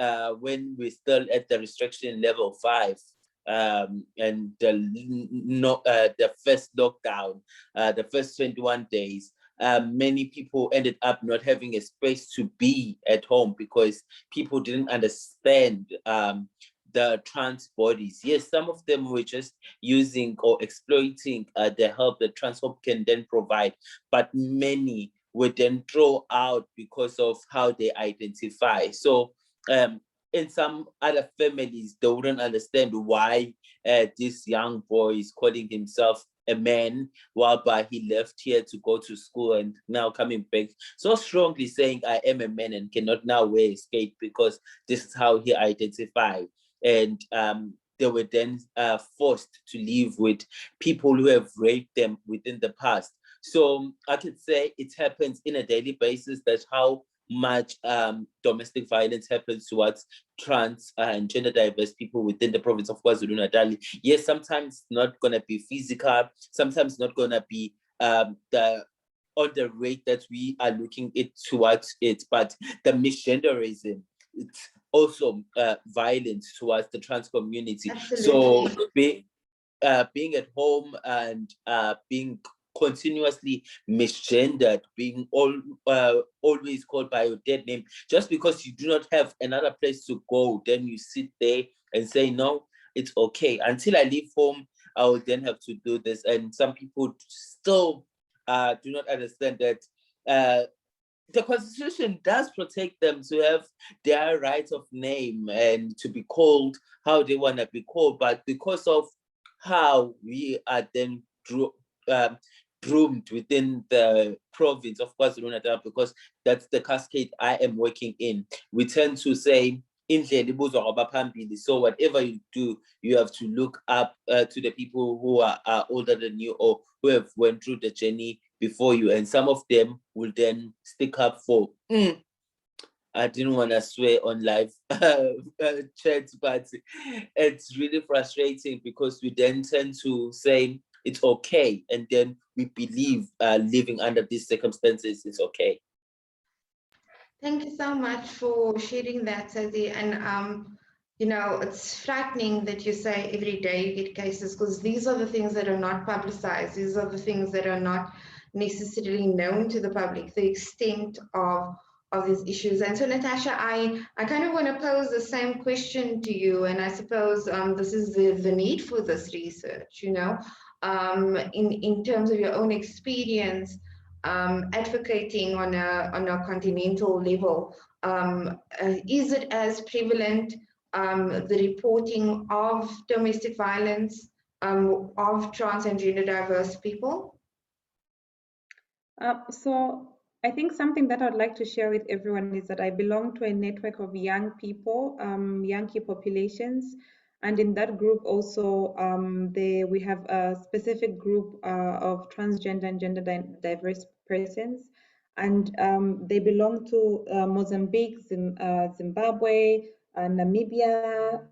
when we're still at the restriction level 5, and the first lockdown, the first 21 days, many people ended up not having a space to be at home because people didn't understand the trans bodies. Yes, some of them were just using or exploiting the help that TransHope can then provide, but many would then throw out because of how they identify. So in some other families, they wouldn't understand why this young boy is calling himself a man, while he left here to go to school and now coming back so strongly saying, I am a man and cannot now wear a skate because this is how he identified. And they were then forced to live with people who have raped them within the past. So I could say it happens in a daily basis. That's how much domestic violence happens towards trans and gender diverse people within the province of KwaZulu-Natal. Yes, sometimes it's not going to be physical, sometimes not going to be on the rate that we are looking it towards it, but the misgenderism, it's also violence towards the trans community. Absolutely. So being at home and being continuously misgendered, being always called by your dead name, just because you do not have another place to go, then you sit there and say, no, it's okay. Until I leave home, I will then have to do this. And some people still do not understand that the Constitution does protect them to have their right of name and to be called how they want to be called. But because of how we are then groomed within the province of KwaZulu-Natal, because that's the cascade I am working in, we tend to say, so whatever you do, you have to look up to the people who are older than you or who have went through the journey before you. And some of them will then stick up for, I didn't want to swear on live chat, but it's really frustrating because we then tend to say it's okay. And then we believe living under these circumstances is okay. Thank you so much for sharing that, Sazi. And, you know, it's frightening that you say every day you get cases, because these are the things that are not publicized. These are the things that are not necessarily known to the public, the extent of these issues. And so, Natasha, I kind of want to pose the same question to you. And I suppose this is the need for this research, you know, in terms of your own experience, advocating on a continental level. Is it as prevalent, the reporting of domestic violence of trans and gender diverse people? So I think something that I'd like to share with everyone is that I belong to a network of young people, young key populations. And in that group also, we have a specific group of transgender and gender diverse persons. And they belong to Mozambique, Zimbabwe, Namibia,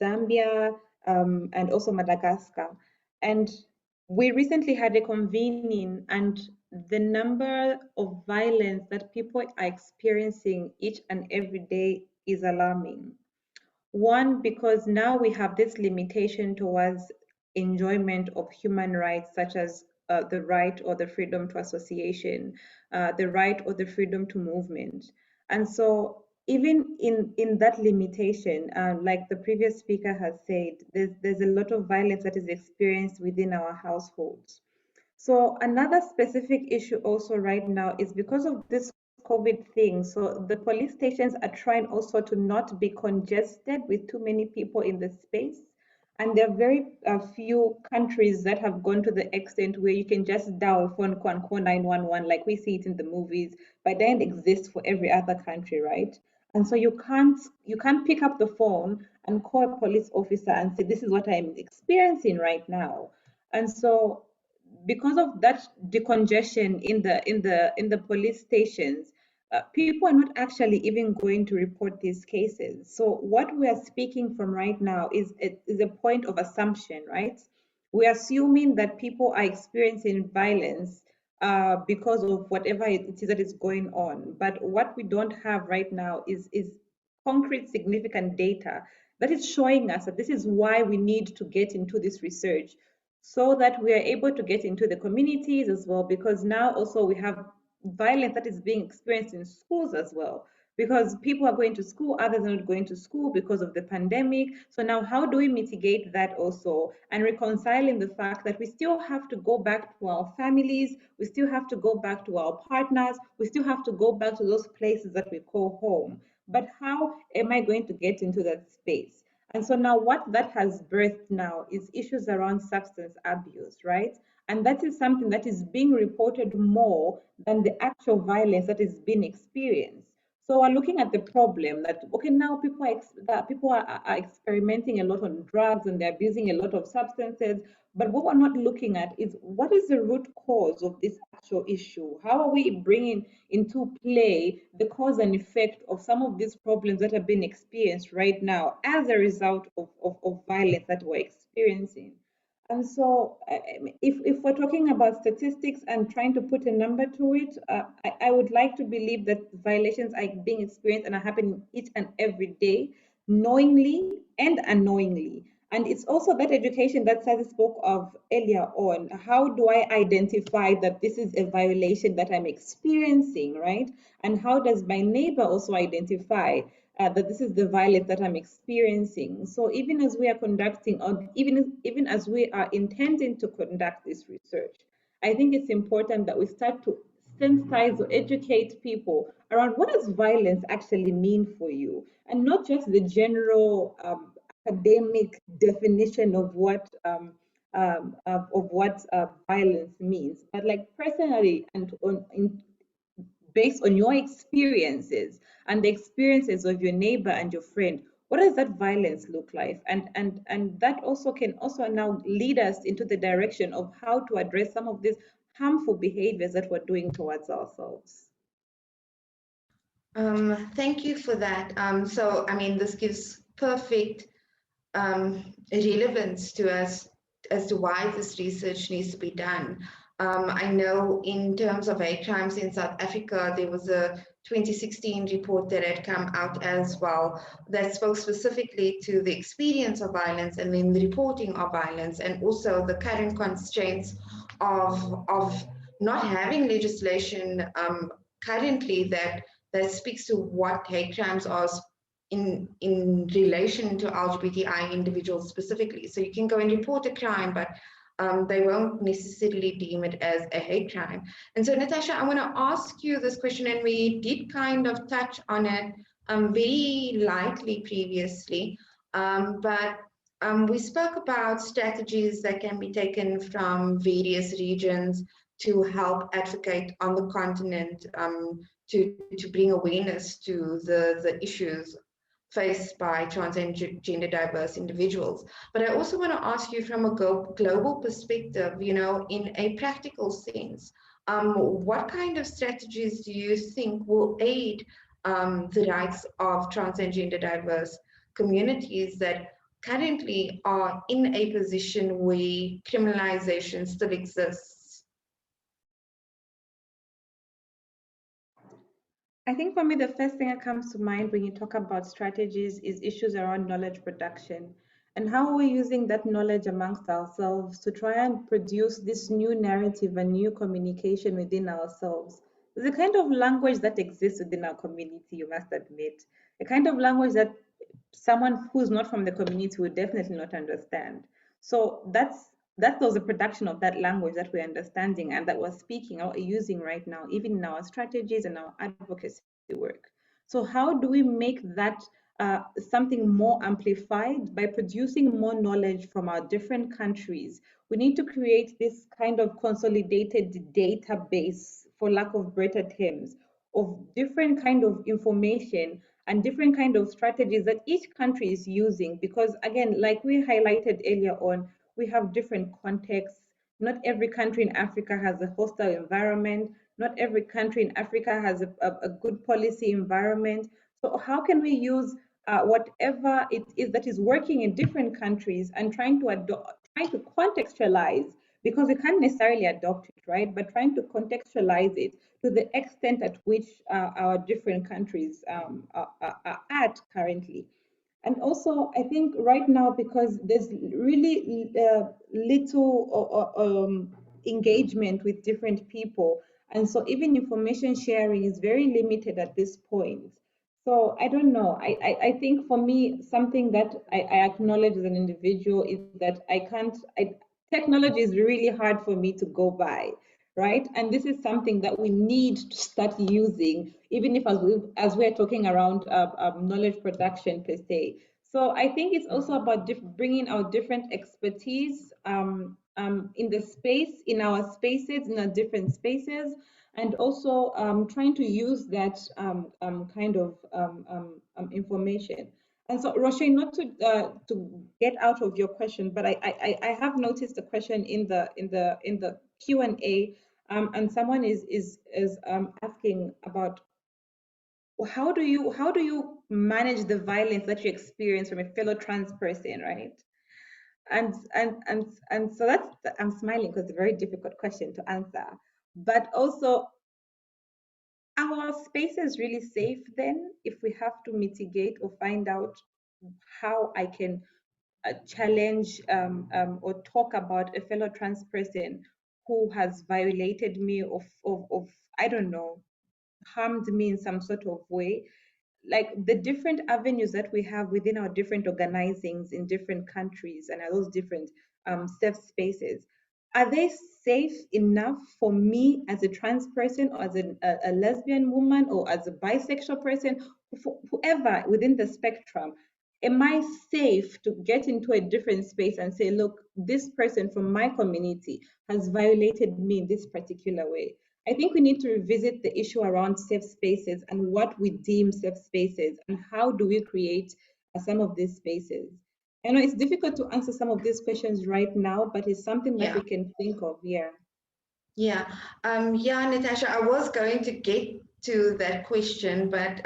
Zambia, and also Madagascar. And we recently had a convening, and the number of violence that people are experiencing each and every day is alarming. One, because now we have this limitation towards enjoyment of human rights, such as the right or the freedom to association, the right or the freedom to movement. And so even in that limitation, like the previous speaker has said, there's a lot of violence that is experienced within our households. So another specific issue also right now is because of this COVID thing. So the police stations are trying also to not be congested with too many people in the space. And there are very few countries that have gone to the extent where you can just dial phone and call 911 like we see it in the movies, but then it exists for every other country, right? And so you can't pick up the phone and call a police officer and say, this is what I'm experiencing right now. And so because of that decongestion in the police stations, people are not actually even going to report these cases. So what we are speaking from right now is a point of assumption, right? We're assuming that people are experiencing violence because of whatever it is that is going on. But what we don't have right now is concrete, significant data that is showing us that this is why we need to get into this research, so that we are able to get into the communities as well, because now also we have violence that is being experienced in schools as well, because people are going to school, others are not going to school because of the pandemic. So now how do we mitigate that also, and reconciling the fact that we still have to go back to our families, we still have to go back to our partners, we still have to go back to those places that we call home. But how am I going to get into that space? And so now what that has birthed now is issues around substance abuse, right? And that is something that is being reported more than the actual violence that is being experienced. So we're looking at the problem that, okay, now people are experimenting a lot on drugs and they're abusing a lot of substances. But what we're not looking at is what is the root cause of this actual issue? How are we bringing into play the cause and effect of some of these problems that have been experienced right now as a result of violence that we're experiencing? And so, if we're talking about statistics and trying to put a number to it, I would like to believe that violations are being experienced and are happening each and every day, knowingly and unknowingly. And it's also that education that Sasi spoke of earlier on. How do I identify that this is a violation that I'm experiencing, right? And how does my neighbor also identify that this is the violence that I'm experiencing? So even as we are conducting, or even as we are intending to conduct this research, I think it's important that we start to sensitize or educate people around what does violence actually mean for you, and not just the general academic definition of what violence means, but like personally and based on your experiences and the experiences of your neighbor and your friend, what does that violence look like? And that also can also now lead us into the direction of how to address some of these harmful behaviors that we're doing towards ourselves. Thank you for that. So, I mean, this gives perfect relevance to us as to why this research needs to be done. I know in terms of hate crimes in South Africa, there was a 2016 report that had come out as well that spoke specifically to the experience of violence and then the reporting of violence, and also the current constraints of not having legislation currently that speaks to what hate crimes are in relation to LGBTI individuals specifically. So you can go and report a crime, but they won't necessarily deem it as a hate crime. And so, Natasha, I want to ask you this question, and we did kind of touch on it very lightly previously, but we spoke about strategies that can be taken from various regions to help advocate on the continent to bring awareness to the issues faced by trans and gender diverse individuals. But I also want to ask you from a global perspective, you know, in a practical sense, what kind of strategies do you think will aid the rights of trans and gender diverse communities that currently are in a position where criminalization still exists? I think for me, the first thing that comes to mind when you talk about strategies is issues around knowledge production and how we're using that knowledge amongst ourselves to try and produce this new narrative and new communication within ourselves. There's a kind of language that exists within our community, you must admit, a kind of language that someone who's not from the community would definitely not understand. So that was a production of that language that we're understanding and that we're speaking or using right now, even in our strategies and our advocacy work. So how do we make that something more amplified by producing more knowledge from our different countries? We need to create this kind of consolidated database, for lack of better terms, of different kind of information and different kind of strategies that each country is using, because again, like we highlighted earlier on, we have different contexts. Not every country in Africa has a hostile environment. Not every country in Africa has a good policy environment. So how can we use whatever it is that is working in different countries and trying to contextualize, because we can't necessarily adopt it, right? But trying to contextualize it to the extent at which our different countries are at currently. And also, I think right now, because there's really little engagement with different people, and so even information sharing is very limited at this point. So I don't know. I think for me, something that I acknowledge as an individual is that technology is really hard for me to go by, right? And this is something that we need to start using, even if as we're talking around knowledge production per se. So I think it's also about bringing our different expertise in the space, in our spaces, in our different spaces, and also trying to use that kind of information. And so, Roche, not to get out of your question, but I have noticed a question in the Q&A, and someone is asking about how do you manage the violence that you experience from a fellow trans person, right? And so that's, I'm smiling because it's a very difficult question to answer, but also, our space is really safe then if we have to mitigate or find out how I can challenge or talk about a fellow trans person who has violated me of I don't know, harmed me in some sort of way. Like the different avenues that we have within our different organizings in different countries and those different safe spaces, are they safe enough for me as a trans person or as a lesbian woman or as a bisexual person, for whoever within the spectrum? Am I safe to get into a different space and say, look, this person from my community has violated me in this particular way? I think we need to revisit the issue around safe spaces and what we deem safe spaces and how do we create some of these spaces. I know it's difficult to answer some of these questions right now, but it's something that we can think of. Yeah. Yeah, Natasha, I was going to get to that question, but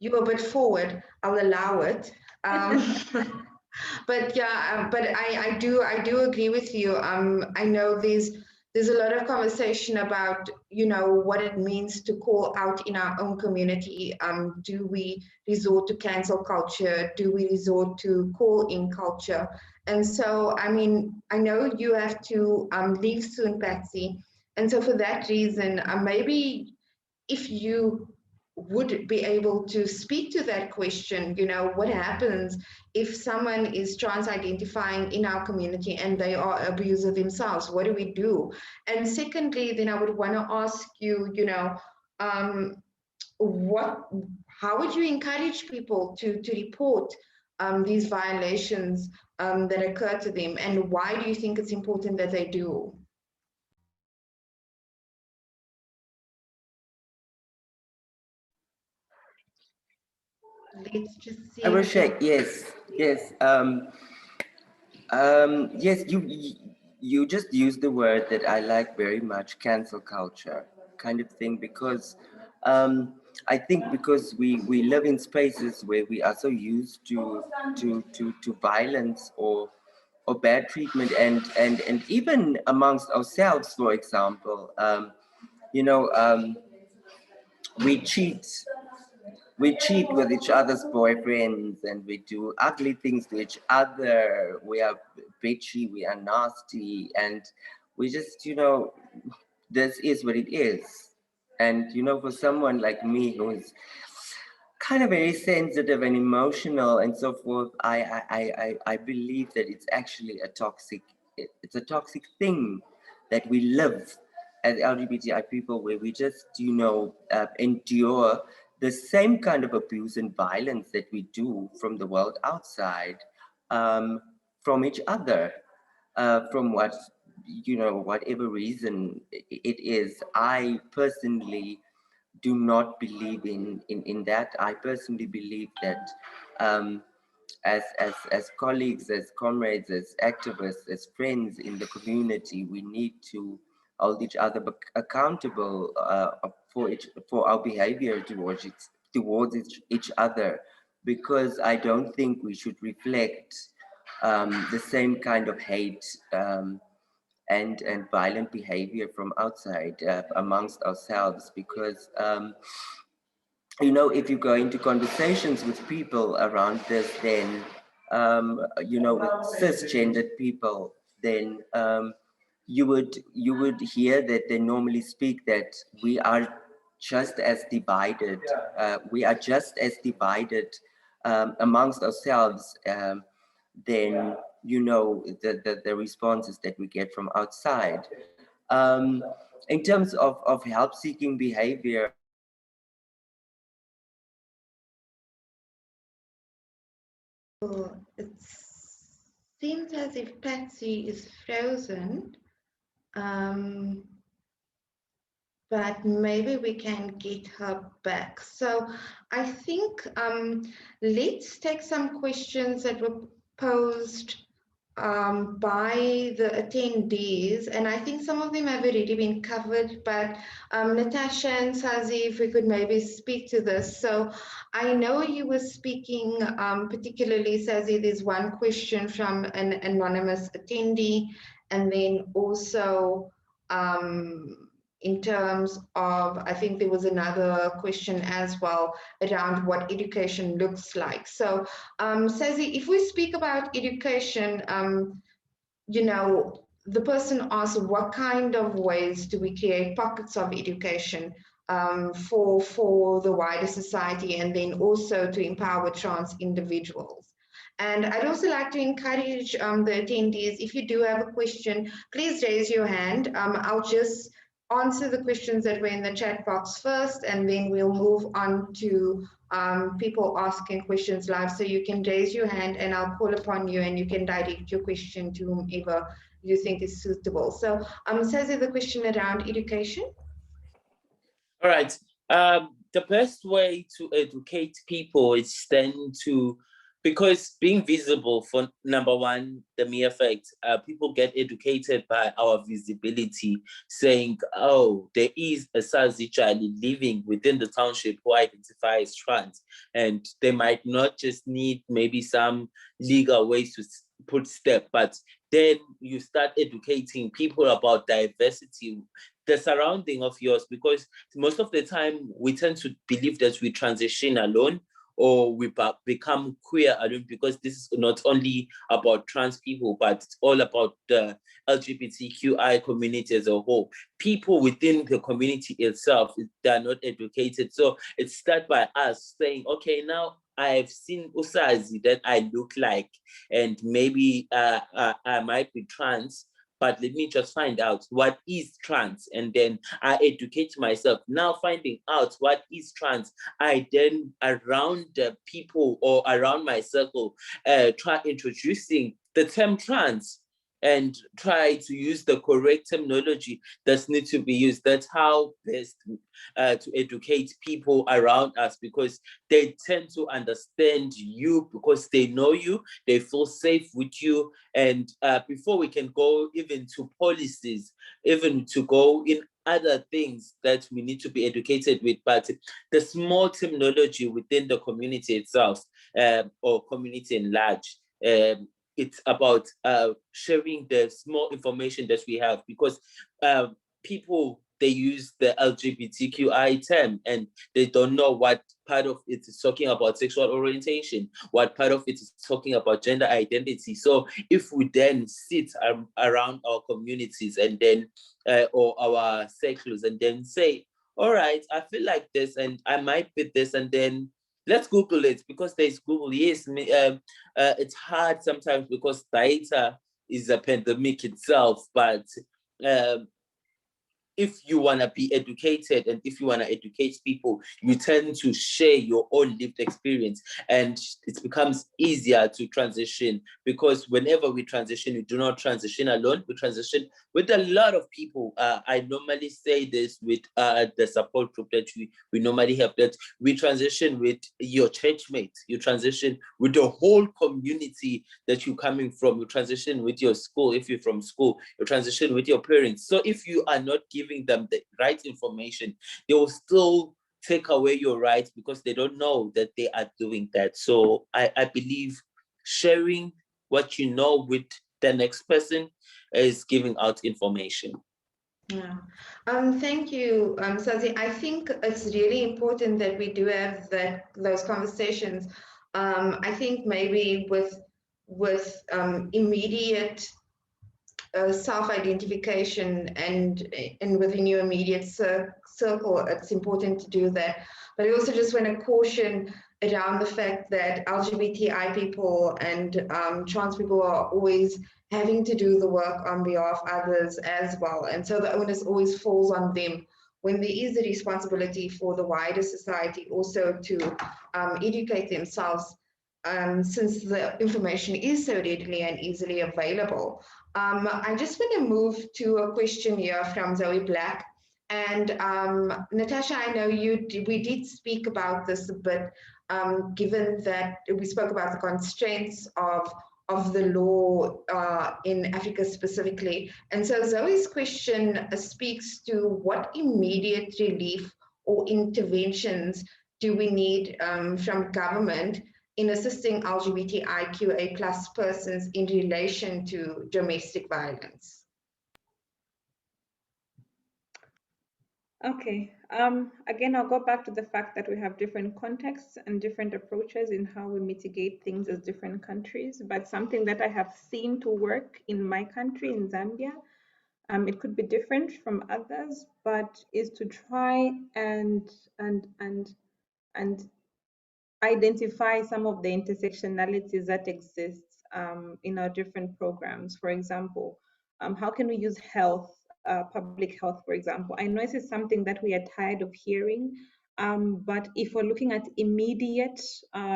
you were a bit forward. I'll allow it. But yeah, but I do agree with you. I know there's a lot of conversation about, you know, what it means to call out in our own community. Do we resort to cancel culture? Do we resort to call in culture? And so, I mean, I know you have to leave soon, Patsy. And so for that reason, maybe if you would be able to speak to that question, you know, what happens if someone is trans identifying in our community and they are abusive themselves? What do we do? And secondly, then I would want to ask you, you know, how would you encourage people to report these violations that occur to them, and why do you think it's important that they do? Let's just see. Yes. Yes, you just used the word that I like very much, cancel culture kind of thing, because I think because we live in spaces where we are so used to violence or bad treatment, and even amongst ourselves, for example, you know, we cheat with each other's boyfriends, and we do ugly things to each other. We are bitchy, we are nasty, and we just, this is what it is. And for someone like me who is kind of very sensitive and emotional and so forth, I believe that it's actually it's a toxic thing that we live as LGBTI people, where we just endure the same kind of abuse and violence that we do from the world outside, from each other, from whatever reason it is. I personally do not believe in that. I personally believe that, as colleagues, as comrades, as activists, as friends in the community, we need to hold each other accountable for our behavior towards each other, because I don't think we should reflect the same kind of hate, and violent behavior from outside, amongst ourselves, because if you go into conversations with people around this, then with cisgendered people, then you would hear that they normally speak that we are just as divided. We are just as divided amongst ourselves, than the responses that we get from outside. Um, in terms of help-seeking behavior, It seems as if Patsy is frozen, but maybe we can get her back. So I think let's take some questions that were posed by the attendees, and I think some of them have already been covered, but Natasha and Sazi, if we could maybe speak to this. So I know you were speaking, particularly Sazi, there's one question from an anonymous attendee, and then also in terms of, I think there was another question as well around what education looks like. So Sazi, if we speak about education, the person asked what kind of ways do we create pockets of education for the wider society, and then also to empower trans individuals. And I'd also like to encourage the attendees, if you do have a question, please raise your hand. I'll just answer the questions that were in the chat box first, and then we'll move on to people asking questions live. So you can raise your hand and I'll call upon you, and you can direct your question to whomever you think is suitable. So Sazi, the question around education. All right. The best way to educate people is then because being visible, for number one, the mere fact, people get educated by our visibility, saying, oh, there is a Sazi child living within the township who identifies as trans, and they might not just need maybe some legal ways to put step, but then you start educating people about diversity, the surrounding of yours, because most of the time we tend to believe that we transition alone, or we become queer alone, because this is not only about trans people, but it's all about the LGBTQI community as a whole. People within the community itself, they're not educated. So it starts by us saying, okay, now I've seen Usazi that I look like, and maybe I might be trans, but let me just find out what is trans, and then I educate myself. Now finding out what is trans, I then around the people or around my circle, try introducing the term trans and try to use the correct terminology that's need to be used. That's how best to educate people around us, because they tend to understand you because they know you, they feel safe with you. And before we can go even to policies, even to go in other things that we need to be educated with, but the small terminology within the community itself, or community in large, it's about sharing the small information that we have, because people, they use the LGBTQI term and they don't know what part of it is talking about sexual orientation, what part of it is talking about gender identity. So if we then sit around our communities and then, or our circles, and then say, all right, I feel like this and I might be this, and then let's Google it, because there's Google. Yes, it's hard sometimes because data is a pandemic itself, but if you want to be educated and if you want to educate people, you tend to share your own lived experience, and it becomes easier to transition, because whenever we transition, we do not transition alone, we transition with a lot of people. I normally say this with the support group that we normally have, that we transition with your churchmate, you transition with the whole community that you're coming from, you transition with your school, if you're from school, you transition with your parents. So if you are not giving them the right information, they will still take away your rights because they don't know that they are doing that. So I believe sharing what you know with the next person is giving out information. Yeah. Thank you, Sazi. I think it's really important that we do have those conversations. I think maybe with immediate self-identification and within your immediate circle, it's important to do that. But I also just want to caution around the fact that LGBTI people and trans people are always having to do the work on behalf of others as well. And so the onus always falls on them, when there is a responsibility for the wider society also to educate themselves, since the information is so readily and easily available. I just want to move to a question here from Zoe Black. And Natasha, I know we did speak about this a bit, given that we spoke about the constraints of the law in Africa specifically. And so Zoe's question speaks to what immediate relief or interventions do we need from government in assisting LGBTIQA plus persons in relation to domestic violence? Okay. Again, I'll go back to the fact that we have different contexts and different approaches in how we mitigate things as different countries. But something that I have seen to work in my country, in Zambia, it could be different from others, but is to try and identify some of the intersectionalities that exists in our different programs. For example, how can we use health, public health, for example? I know this is something that we are tired of hearing, but if we're looking at immediate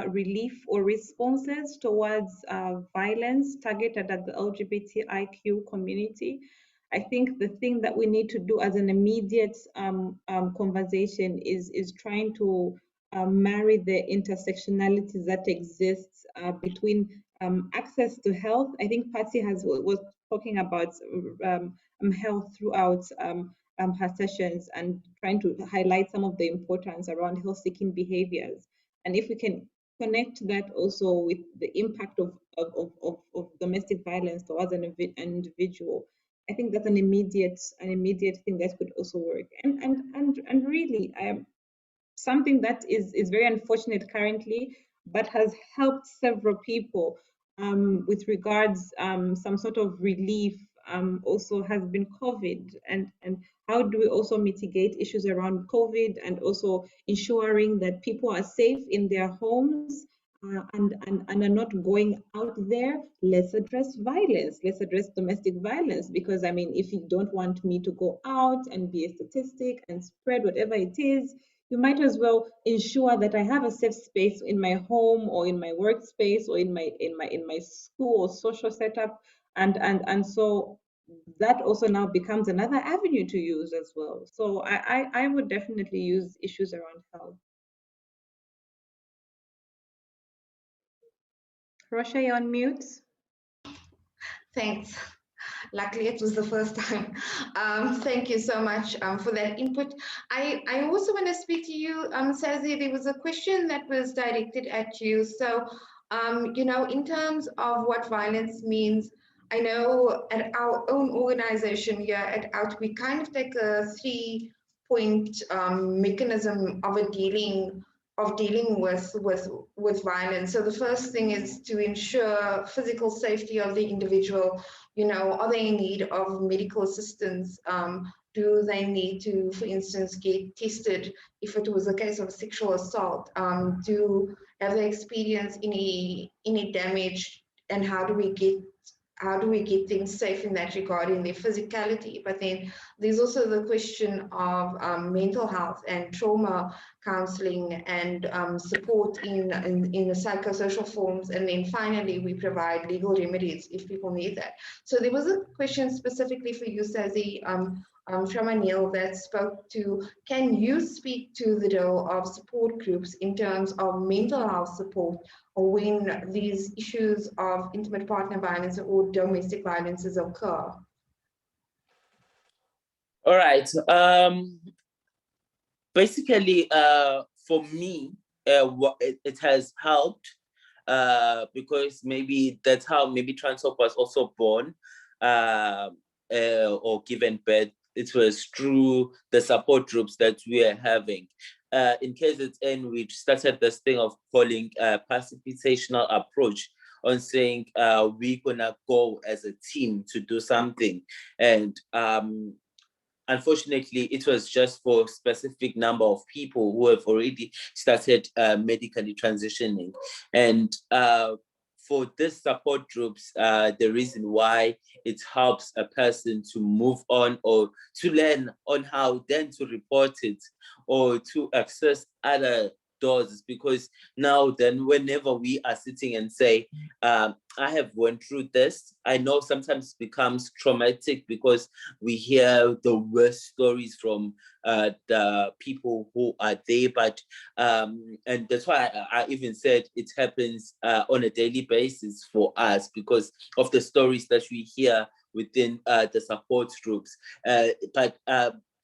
relief or responses towards violence targeted at the LGBTIQ community, I think the thing that we need to do as an immediate conversation is trying to marry the intersectionalities that exists between access to health. I think Patsy was talking about health throughout her sessions and trying to highlight some of the importance around health-seeking behaviors. And if we can connect that also with the impact of domestic violence towards an individual, I think that's an immediate thing that could also work. And really, something that is very unfortunate currently, but has helped several people with regards some sort of relief, also has been COVID, and how do we also mitigate issues around COVID and also ensuring that people are safe in their homes and are not going out there. Let's address violence, let's address domestic violence, because I mean, if you don't want me to go out and be a statistic and spread whatever it is, you might as well ensure that I have a safe space in my home or in my workspace or in my school or social setup, and so that also now becomes another avenue to use as well. So I would definitely use issues around health. Rosha, you're on mute. Thanks. luckily it was the first time. Thank you so much for that input. I also want to speak to you, Sazi. There was a question that was directed at you. So, you know, in terms of what violence means, I know at our own organization here at OUT, we kind of take a 3-point mechanism of dealing with violence. So the first thing is to ensure physical safety of the individual. You know, are they in need of medical assistance? Do they need to, for instance, get tested if it was a case of sexual assault? Have they experienced any damage, and how do we get things safe in that regard in their physicality? But then there's also the question of mental health and trauma counseling and support in the psychosocial forms. And then finally, we provide legal remedies if people need that. So there was a question specifically for you, Sazi, from Anil, that spoke to, can you speak to the role of support groups in terms of mental health support, or when these issues of intimate partner violence or domestic violences occur? All right. Basically, for me, it has helped because maybe that's how maybe Transhope was also born or given birth. It was through the support groups that we are having. In KZN, we started this thing of calling a participational approach, on saying we're gonna go as a team to do something. And unfortunately, it was just for a specific number of people who have already started medically transitioning. And for these support groups, the reason why it helps a person to move on or to learn on how then to report it or to access other doors is because now then whenever we are sitting and say, I have went through this, I know sometimes it becomes traumatic because we hear the worst stories from the people who are there, but and that's why I even said it happens on a daily basis for us because of the stories that we hear within the support groups. But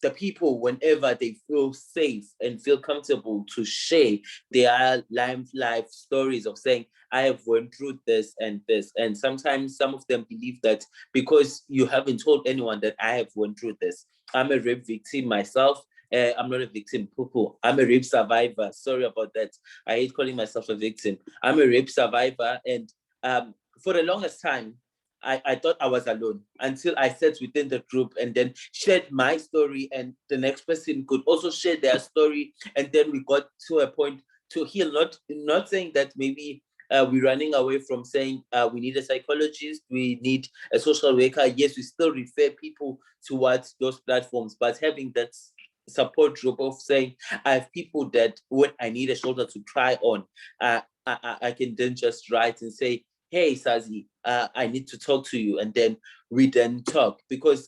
the people, whenever they feel safe and feel comfortable to share their life stories of saying, I have went through this and this. And sometimes some of them believe that because you haven't told anyone that I have went through this. I'm a rape victim myself. I'm not a victim, poo-poo. I'm a rape survivor. Sorry about that. I hate calling myself a victim. I'm a rape survivor. And for the longest time, I thought I was alone until I sat within the group and then shared my story, and the next person could also share their story. And then we got to a point to heal, not saying that maybe we're running away from saying we need a psychologist, we need a social worker. Yes, we still refer people towards those platforms, but having that support group of saying, I have people that when I need a shoulder to cry on, I can then just write and say, hey, Sazi, I need to talk to you. And then we then talk because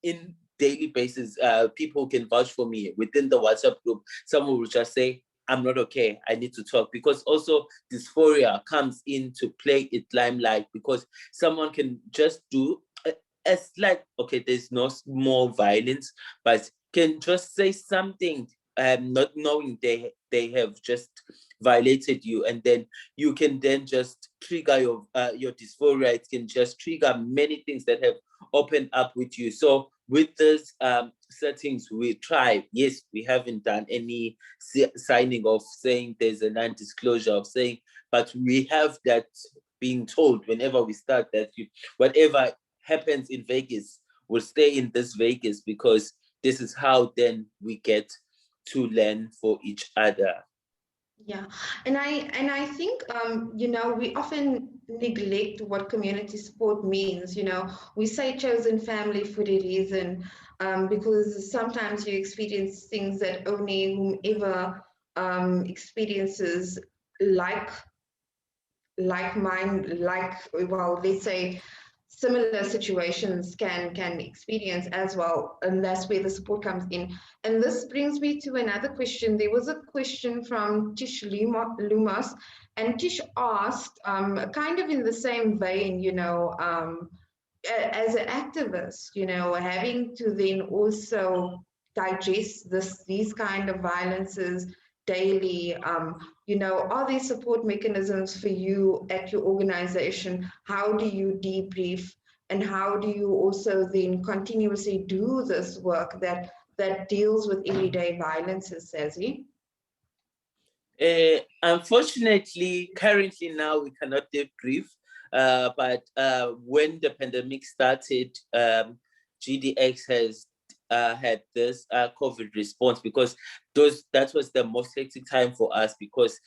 in daily basis, people can vouch for me within the WhatsApp group. Someone will just say, I'm not okay, I need to talk. Because also dysphoria comes into play its limelight because someone can just do a slight, okay, there's no more violence, but can just say something not knowing they have just violated you, and then you can then just trigger your dysphoria. It can just trigger many things that have opened up with you. So with these settings, we try. Yes, we haven't done any signing of saying there's a non-disclosure of saying, but we have that being told whenever we start that whatever happens in Vegas will stay in this Vegas because this is how then we get to learn for each other. Yeah, and I think you know, we often neglect what community support means. You know, we say chosen family for a reason because sometimes you experience things that only whomever experiences like well, let's say similar situations can experience as well, and that's where the support comes in. And this brings me to another question. There was a question from Tish Lumas, and Tish asked kind of in the same vein, you know, as an activist, you know, having to then also digest these kind of violences daily, you know, are there support mechanisms for you at your organization? How do you debrief, and how do you also then continuously do this work that deals with everyday violences, Sazi? Unfortunately, currently now we cannot debrief, but when the pandemic started, GDX has had this COVID response, because that was the most hectic time for us, because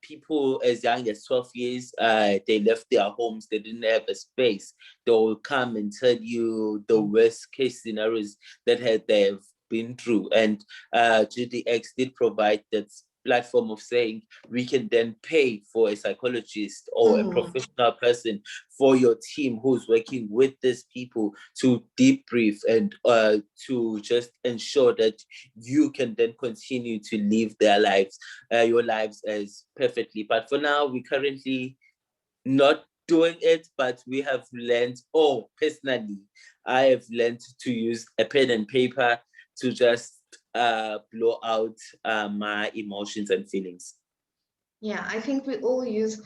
people as young as 12 years, they left their homes, they didn't have a space. They will come and tell you the worst case scenarios that they've been through. And GDX did provide that platform of saying we can then pay for a psychologist or a professional person for your team who's working with these people to debrief and to just ensure that you can then continue to live their lives, your lives as perfectly. But for now, we currently not doing it, but we have learned, personally, I have learned to use a pen and paper to just blow out my emotions and feelings. Yeah, I think we all use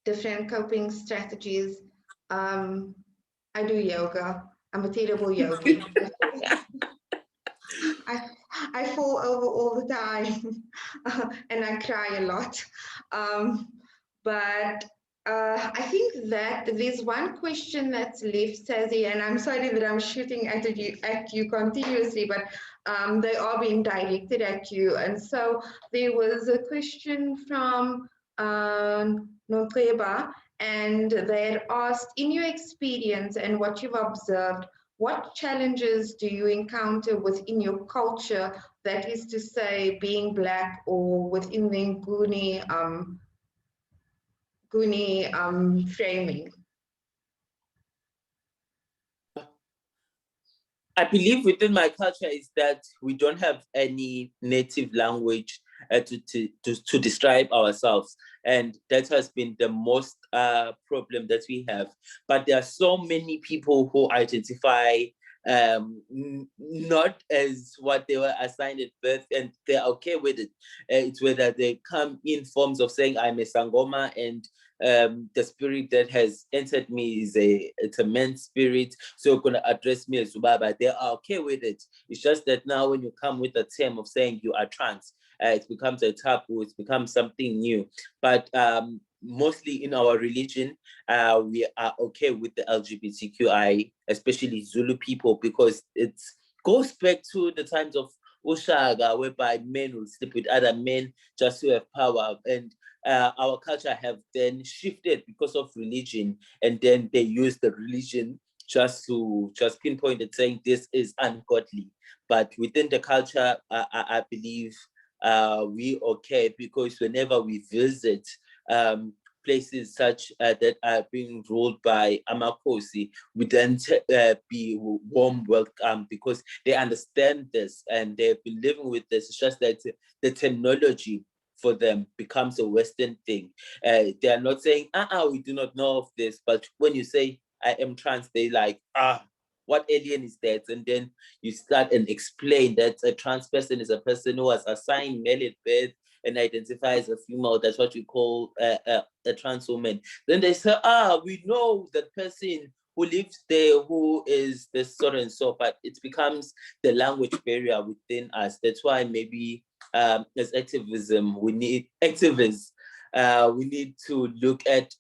different coping strategies. I do yoga. I'm a terrible yogi. I fall over all the time and I cry a lot. But I think that there's one question that's left, Sazi, and I'm sorry that I'm shooting at you continuously, but they are being directed at you. And so there was a question from Nontleba, and they had asked, in your experience and what you've observed, what challenges do you encounter within your culture, that is to say, being Black or within the Nguni framing? I believe within my culture is that we don't have any native language to describe ourselves. And that has been the most problem that we have. But there are so many people who identify not as what they were assigned at birth, and they're okay with it. It's whether they come in forms of saying, I'm a Sangoma, and the spirit that has entered me it's a man's spirit, so you're going to address me as Subaba. They are okay with it. It's just that now when you come with a term of saying you are trans, it becomes a taboo, it becomes something new. But mostly in our religion, we are okay with the LGBTQI, especially Zulu people, because it goes back to the times of Ushaga, whereby men will sleep with other men just to have power. And our culture have then shifted because of religion, and then they use the religion just to pinpoint it, saying this is ungodly. But within the culture, I believe we okay, because whenever we visit places such that are being ruled by Amakosi, we then be warm welcome, because they understand this and they've been living with this. It's just that the terminology for them becomes a Western thing. They are not saying, we do not know of this. But when you say, I am trans, they like, what alien is that? And then you start and explain that a trans person is a person who was assigned male at birth and identifies as a female. That's what we call a trans woman. Then they say, we know that person who lives there, who is this so and so, but it becomes the language barrier within us. That's why maybe as activism, we need activists. We need to look at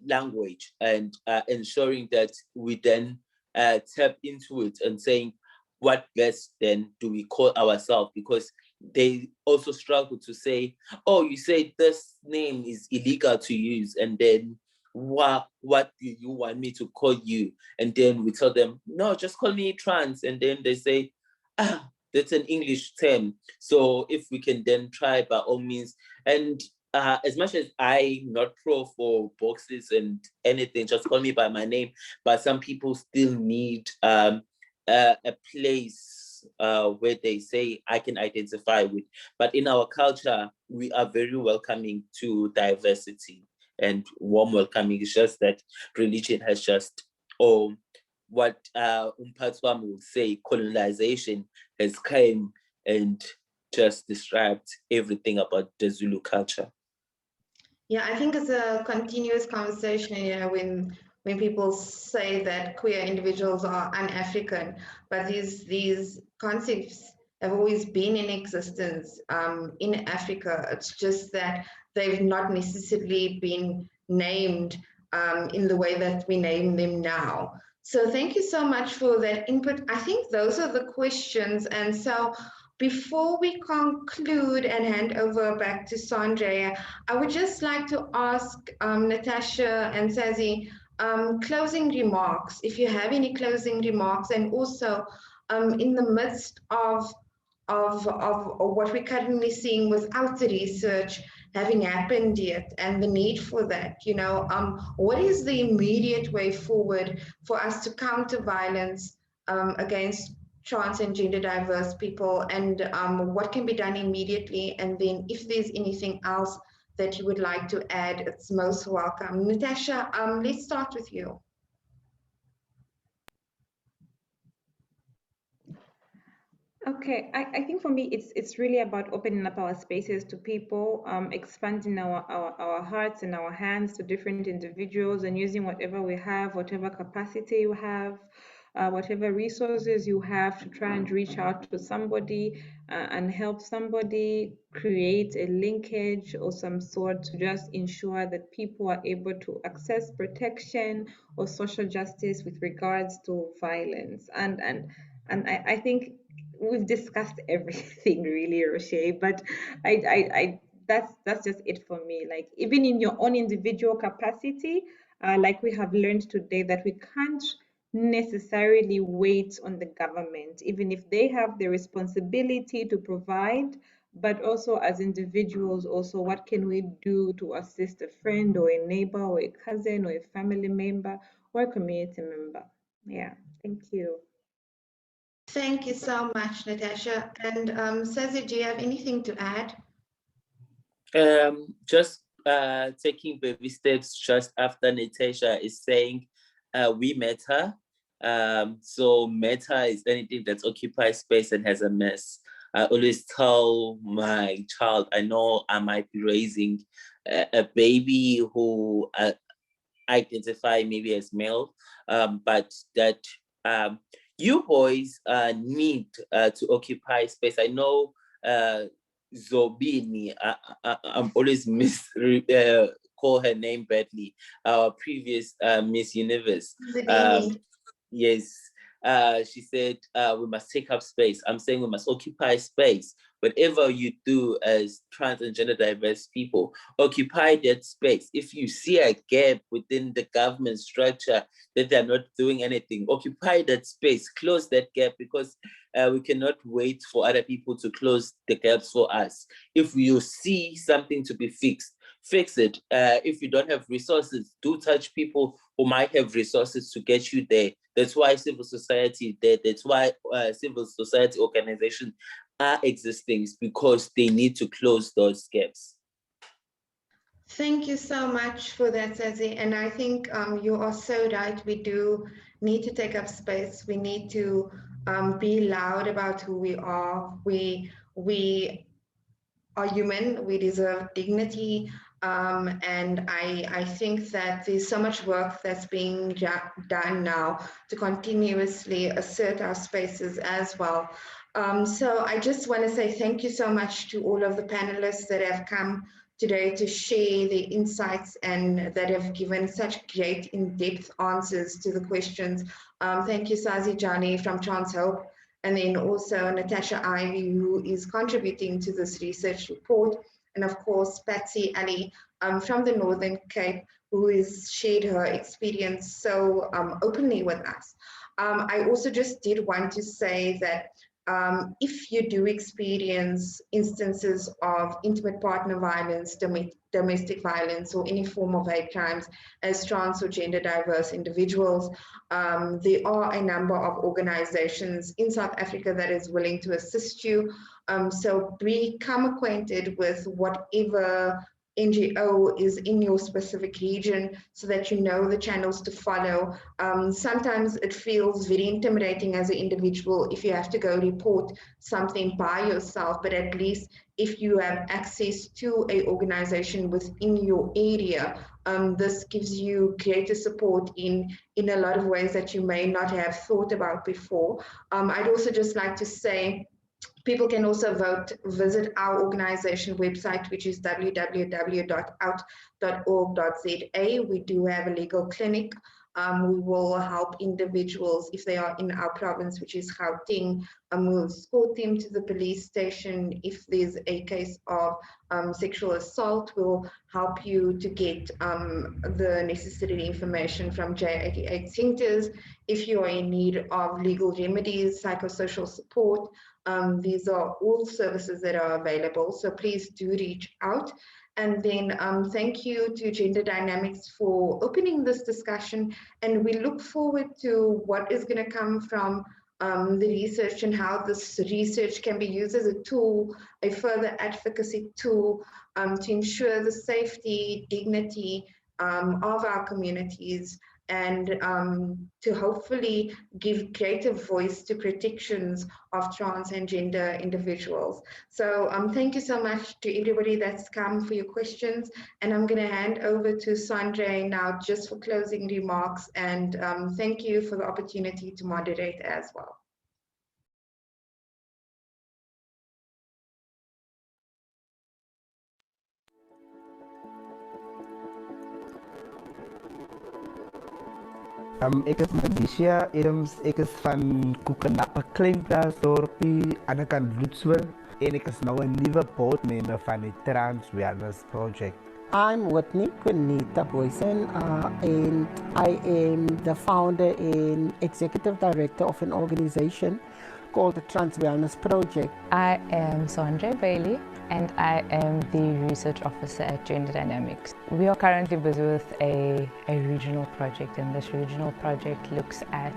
language and ensuring that we then tap into it and saying, what best then do we call ourselves? Because they also struggle to say, you say this name is illegal to use, and then what do you want me to call you? And then we tell them, no, just call me trans. And then they say, that's an English term. So if we can then try by all means. And as much as I'm not pro for boxes and anything, just call me by my name. But some people still need a place where they say I can identify with. But in our culture, we are very welcoming to diversity and warm welcoming. It's just that religion has just or what umphathi wami would say, colonization has come and just described everything about the Zulu culture. Yeah, I think it's a continuous conversation, you know, when people say that queer individuals are un-African, but these concepts have always been in existence in Africa. It's just that they've not necessarily been named in the way that we name them now. So thank you so much for that input. I think those are the questions. And so before we conclude and hand over back to Sandra, I would just like to ask Natasha and Sazi closing remarks, if you have any closing remarks, and also in the midst of what we're currently seeing without the research having happened yet and the need for that, you know, what is the immediate way forward for us to counter violence against trans and gender diverse people, and what can be done immediately? And then if there's anything else that you would like to add, it's most welcome. Natasha, let's start with you. Okay, I think for me it's really about opening up our spaces to people, expanding our hearts and our hands to different individuals, and using whatever we have, whatever capacity you have, whatever resources you have, to try and reach out to somebody and help somebody, create a linkage or some sort to just ensure that people are able to access protection or social justice with regards to violence. And I think we've discussed everything really, Roche, but I that's just it for me. Like, even in your own individual capacity, like we have learned today, that we can't necessarily wait on the government, even if they have the responsibility to provide, but also as individuals, also what can we do to assist a friend or a neighbor or a cousin or a family member or a community member. Yeah, thank you. Thank you so much, Natasha. And Sazi, do you have anything to add? Just taking baby steps just after Natasha is saying we met her. So meta is anything that occupies space and has a mess. I always tell my child, I know I might be raising a baby who identify maybe as male, but that you boys need to occupy space. I know Zobini, I'm always call her name badly, our previous Miss Universe. Yes, she said we must take up space. I'm saying we must occupy space. Whatever you do as trans and gender diverse people, occupy that space. If you see a gap within the government structure that they're not doing anything, occupy that space, close that gap, because we cannot wait for other people to close the gaps for us. If you see something to be fixed, fix it. If you don't have resources, do touch people who might have resources to get you there. That's why civil society there. That's why civil society organizations are existing, because they need to close those gaps. Thank you so much for that, Sazi. And I think you are so right. We do need to take up space. We need to be loud about who we are. We are human. We deserve dignity. And I think that there's so much work that's being done now to continuously assert our spaces as well. So I just want to say thank you so much to all of the panelists that have come today to share their insights and that have given such great in-depth answers to the questions. Thank you, Sazi Jani from Trans Hope, and then also Natasha Ivy, who is contributing to this research report, and of course, Patsy Ali from the Northern Cape, who has shared her experience so openly with us. I also just did want to say that if you do experience instances of intimate partner violence, domestic violence, or any form of hate crimes as trans or gender diverse individuals, there are a number of organizations in South Africa that is willing to assist you. So become acquainted with whatever NGO is in your specific region, so that you know the channels to follow. Sometimes it feels very intimidating as an individual if you have to go report something by yourself, but at least if you have access to an organization within your area, this gives you greater support in a lot of ways that you may not have thought about before. I'd also just like to say, people can also visit our organization website, which is www.out.org.za. We do have a legal clinic. We will help individuals if they are in our province, which is Gauteng. We'll escort them to the police station. If there's a case of sexual assault, we'll help you to get the necessary information from J88 centers. If you are in need of legal remedies, psychosocial support, these are all services that are available. So please do reach out. And then thank you to Gender Dynamics for opening this discussion. And we look forward to what is going to come from the research and how this research can be used as a tool, a further advocacy tool to ensure the safety, dignity of our communities, and to hopefully give greater voice to protections of trans and gender individuals. So thank you so much to everybody that's come for your questions. And I'm going to hand over to Sandra now just for closing remarks. And thank you for the opportunity to moderate as well. Ik is Medisha Adams, ik is van Koekenappa, Klinkdorpie, aan de kant Bloedswil. En ik is nu een nieuwe boardmember van het Trans Wellness Project. I'm Whitney Quinita Boysen, and I am the founder and executive director of an organization called the Trans Wellness Project. I am Sandra Bailey, and I am the research officer at Gender Dynamics. We are currently busy with a regional project, and this regional project looks at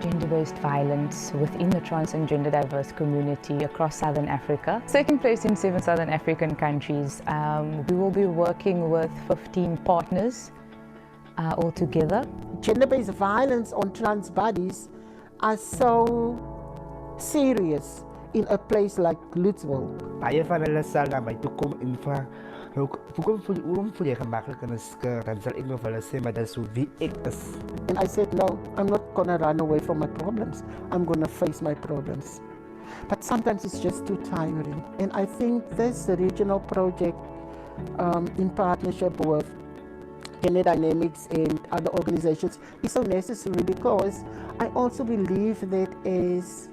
gender-based violence within the trans and gender diverse community across Southern Africa. Taking place in 7 Southern African countries, we will be working with 15 partners altogether. Gender-based violence on trans bodies are so serious in a place like Lutzville. Baie van hulle sal na my toe kom en vra, hoekom voel jy gemakkelijk in 'n skirt? Dan sal ek nog vir hulle sê, maar dis hoe wie ek is. And I said, no, I'm not gonna run away from my problems. I'm gonna face my problems. But sometimes it's just too tiring. And I think this regional project in partnership with Gender Dynamics and other organizations is so necessary, because I also believe that as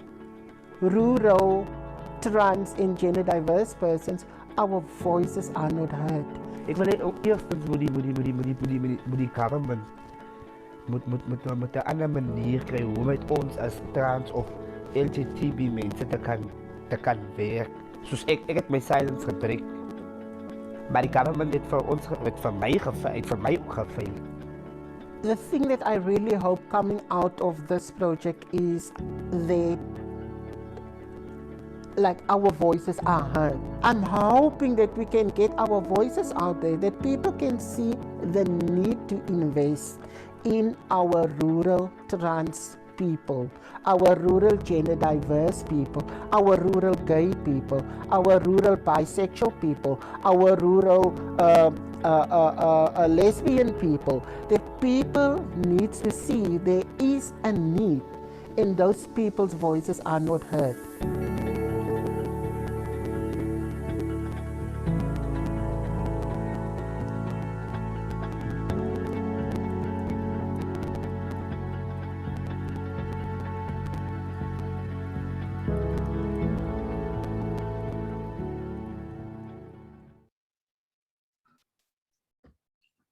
rural, trans and gender diverse persons, our voices are not heard. Ek wil net ook eerstens moet die government moet 'n ander manier kry hoe met ons as trans of LGBTQ mense te kan werk. Soos ek het my silence gebreek. Maar die government het vir ons vir my ook gefail. The thing that I really hope coming out of this project is that like our voices are heard. I'm hoping that we can get our voices out there, that people can see the need to invest in our rural trans people, our rural gender diverse people, our rural gay people, our rural bisexual people, our rural lesbian people. That people need to see there is a need and those people's voices are not heard.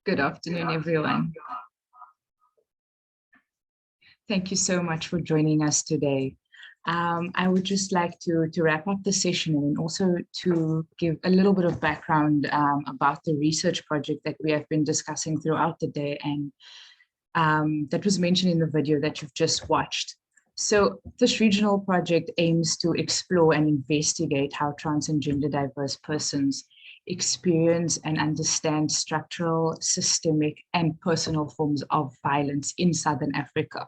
Good afternoon, everyone. Thank you so much for joining us today. I would just like to wrap up the session and also to give a little bit of background about the research project that we have been discussing throughout the day, and that was mentioned in the video that you've just watched. So this regional project aims to explore and investigate how trans and gender diverse persons experience and understand structural, systemic, and personal forms of violence in Southern Africa.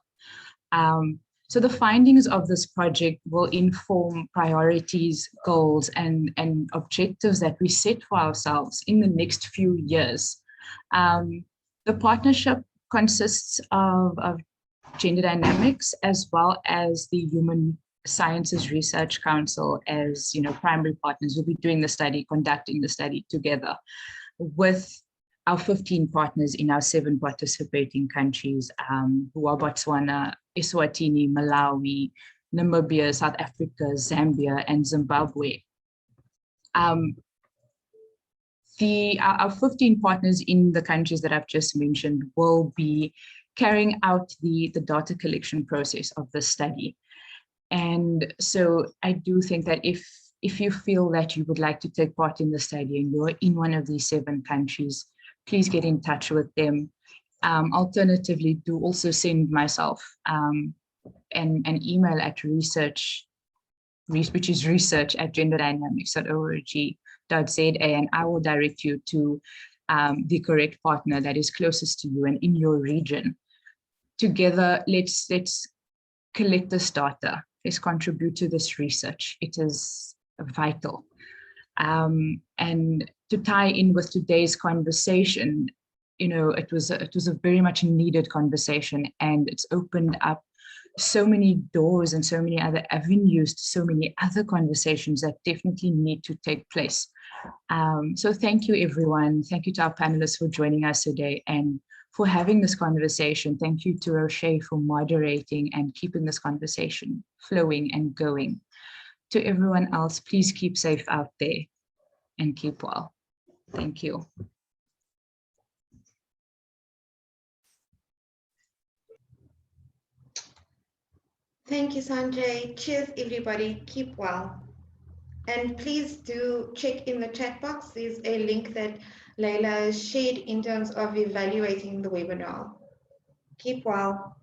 So the findings of this project will inform priorities, goals, and objectives that we set for ourselves in the next few years. The partnership consists of Gender Dynamics as well as the Human Sciences Research Council as primary partners. We'll be doing the study, conducting the study together with our 15 partners in our 7 participating countries, who are Botswana, Eswatini, Malawi, Namibia, South Africa, Zambia, and Zimbabwe. Our 15 partners in the countries that I've just mentioned will be carrying out the data collection process of the study. And so I do think that if you feel that you would like to take part in the study and you're in one of these 7 countries, please get in touch with them. Alternatively, do also send myself an email at research, which is research@genderdynamics.org.za, and I will direct you to the correct partner that is closest to you and in your region. Together, let's collect this data. Let's contribute to this research. It is vital. And to tie in with today's conversation, it was a very much needed conversation, and it's opened up so many doors and so many other avenues to so many other conversations that definitely need to take place. So thank you, everyone. Thank you to our panelists for joining us today and for having this conversation. Thank you to Roche for moderating and keeping this conversation flowing and going. To everyone else, please keep safe out there and keep well. Thank you. Thank you, Sanjay. Cheers, everybody. Keep well. And please do check in the chat box. There's a link that Leila shared in terms of evaluating the webinar. Keep well.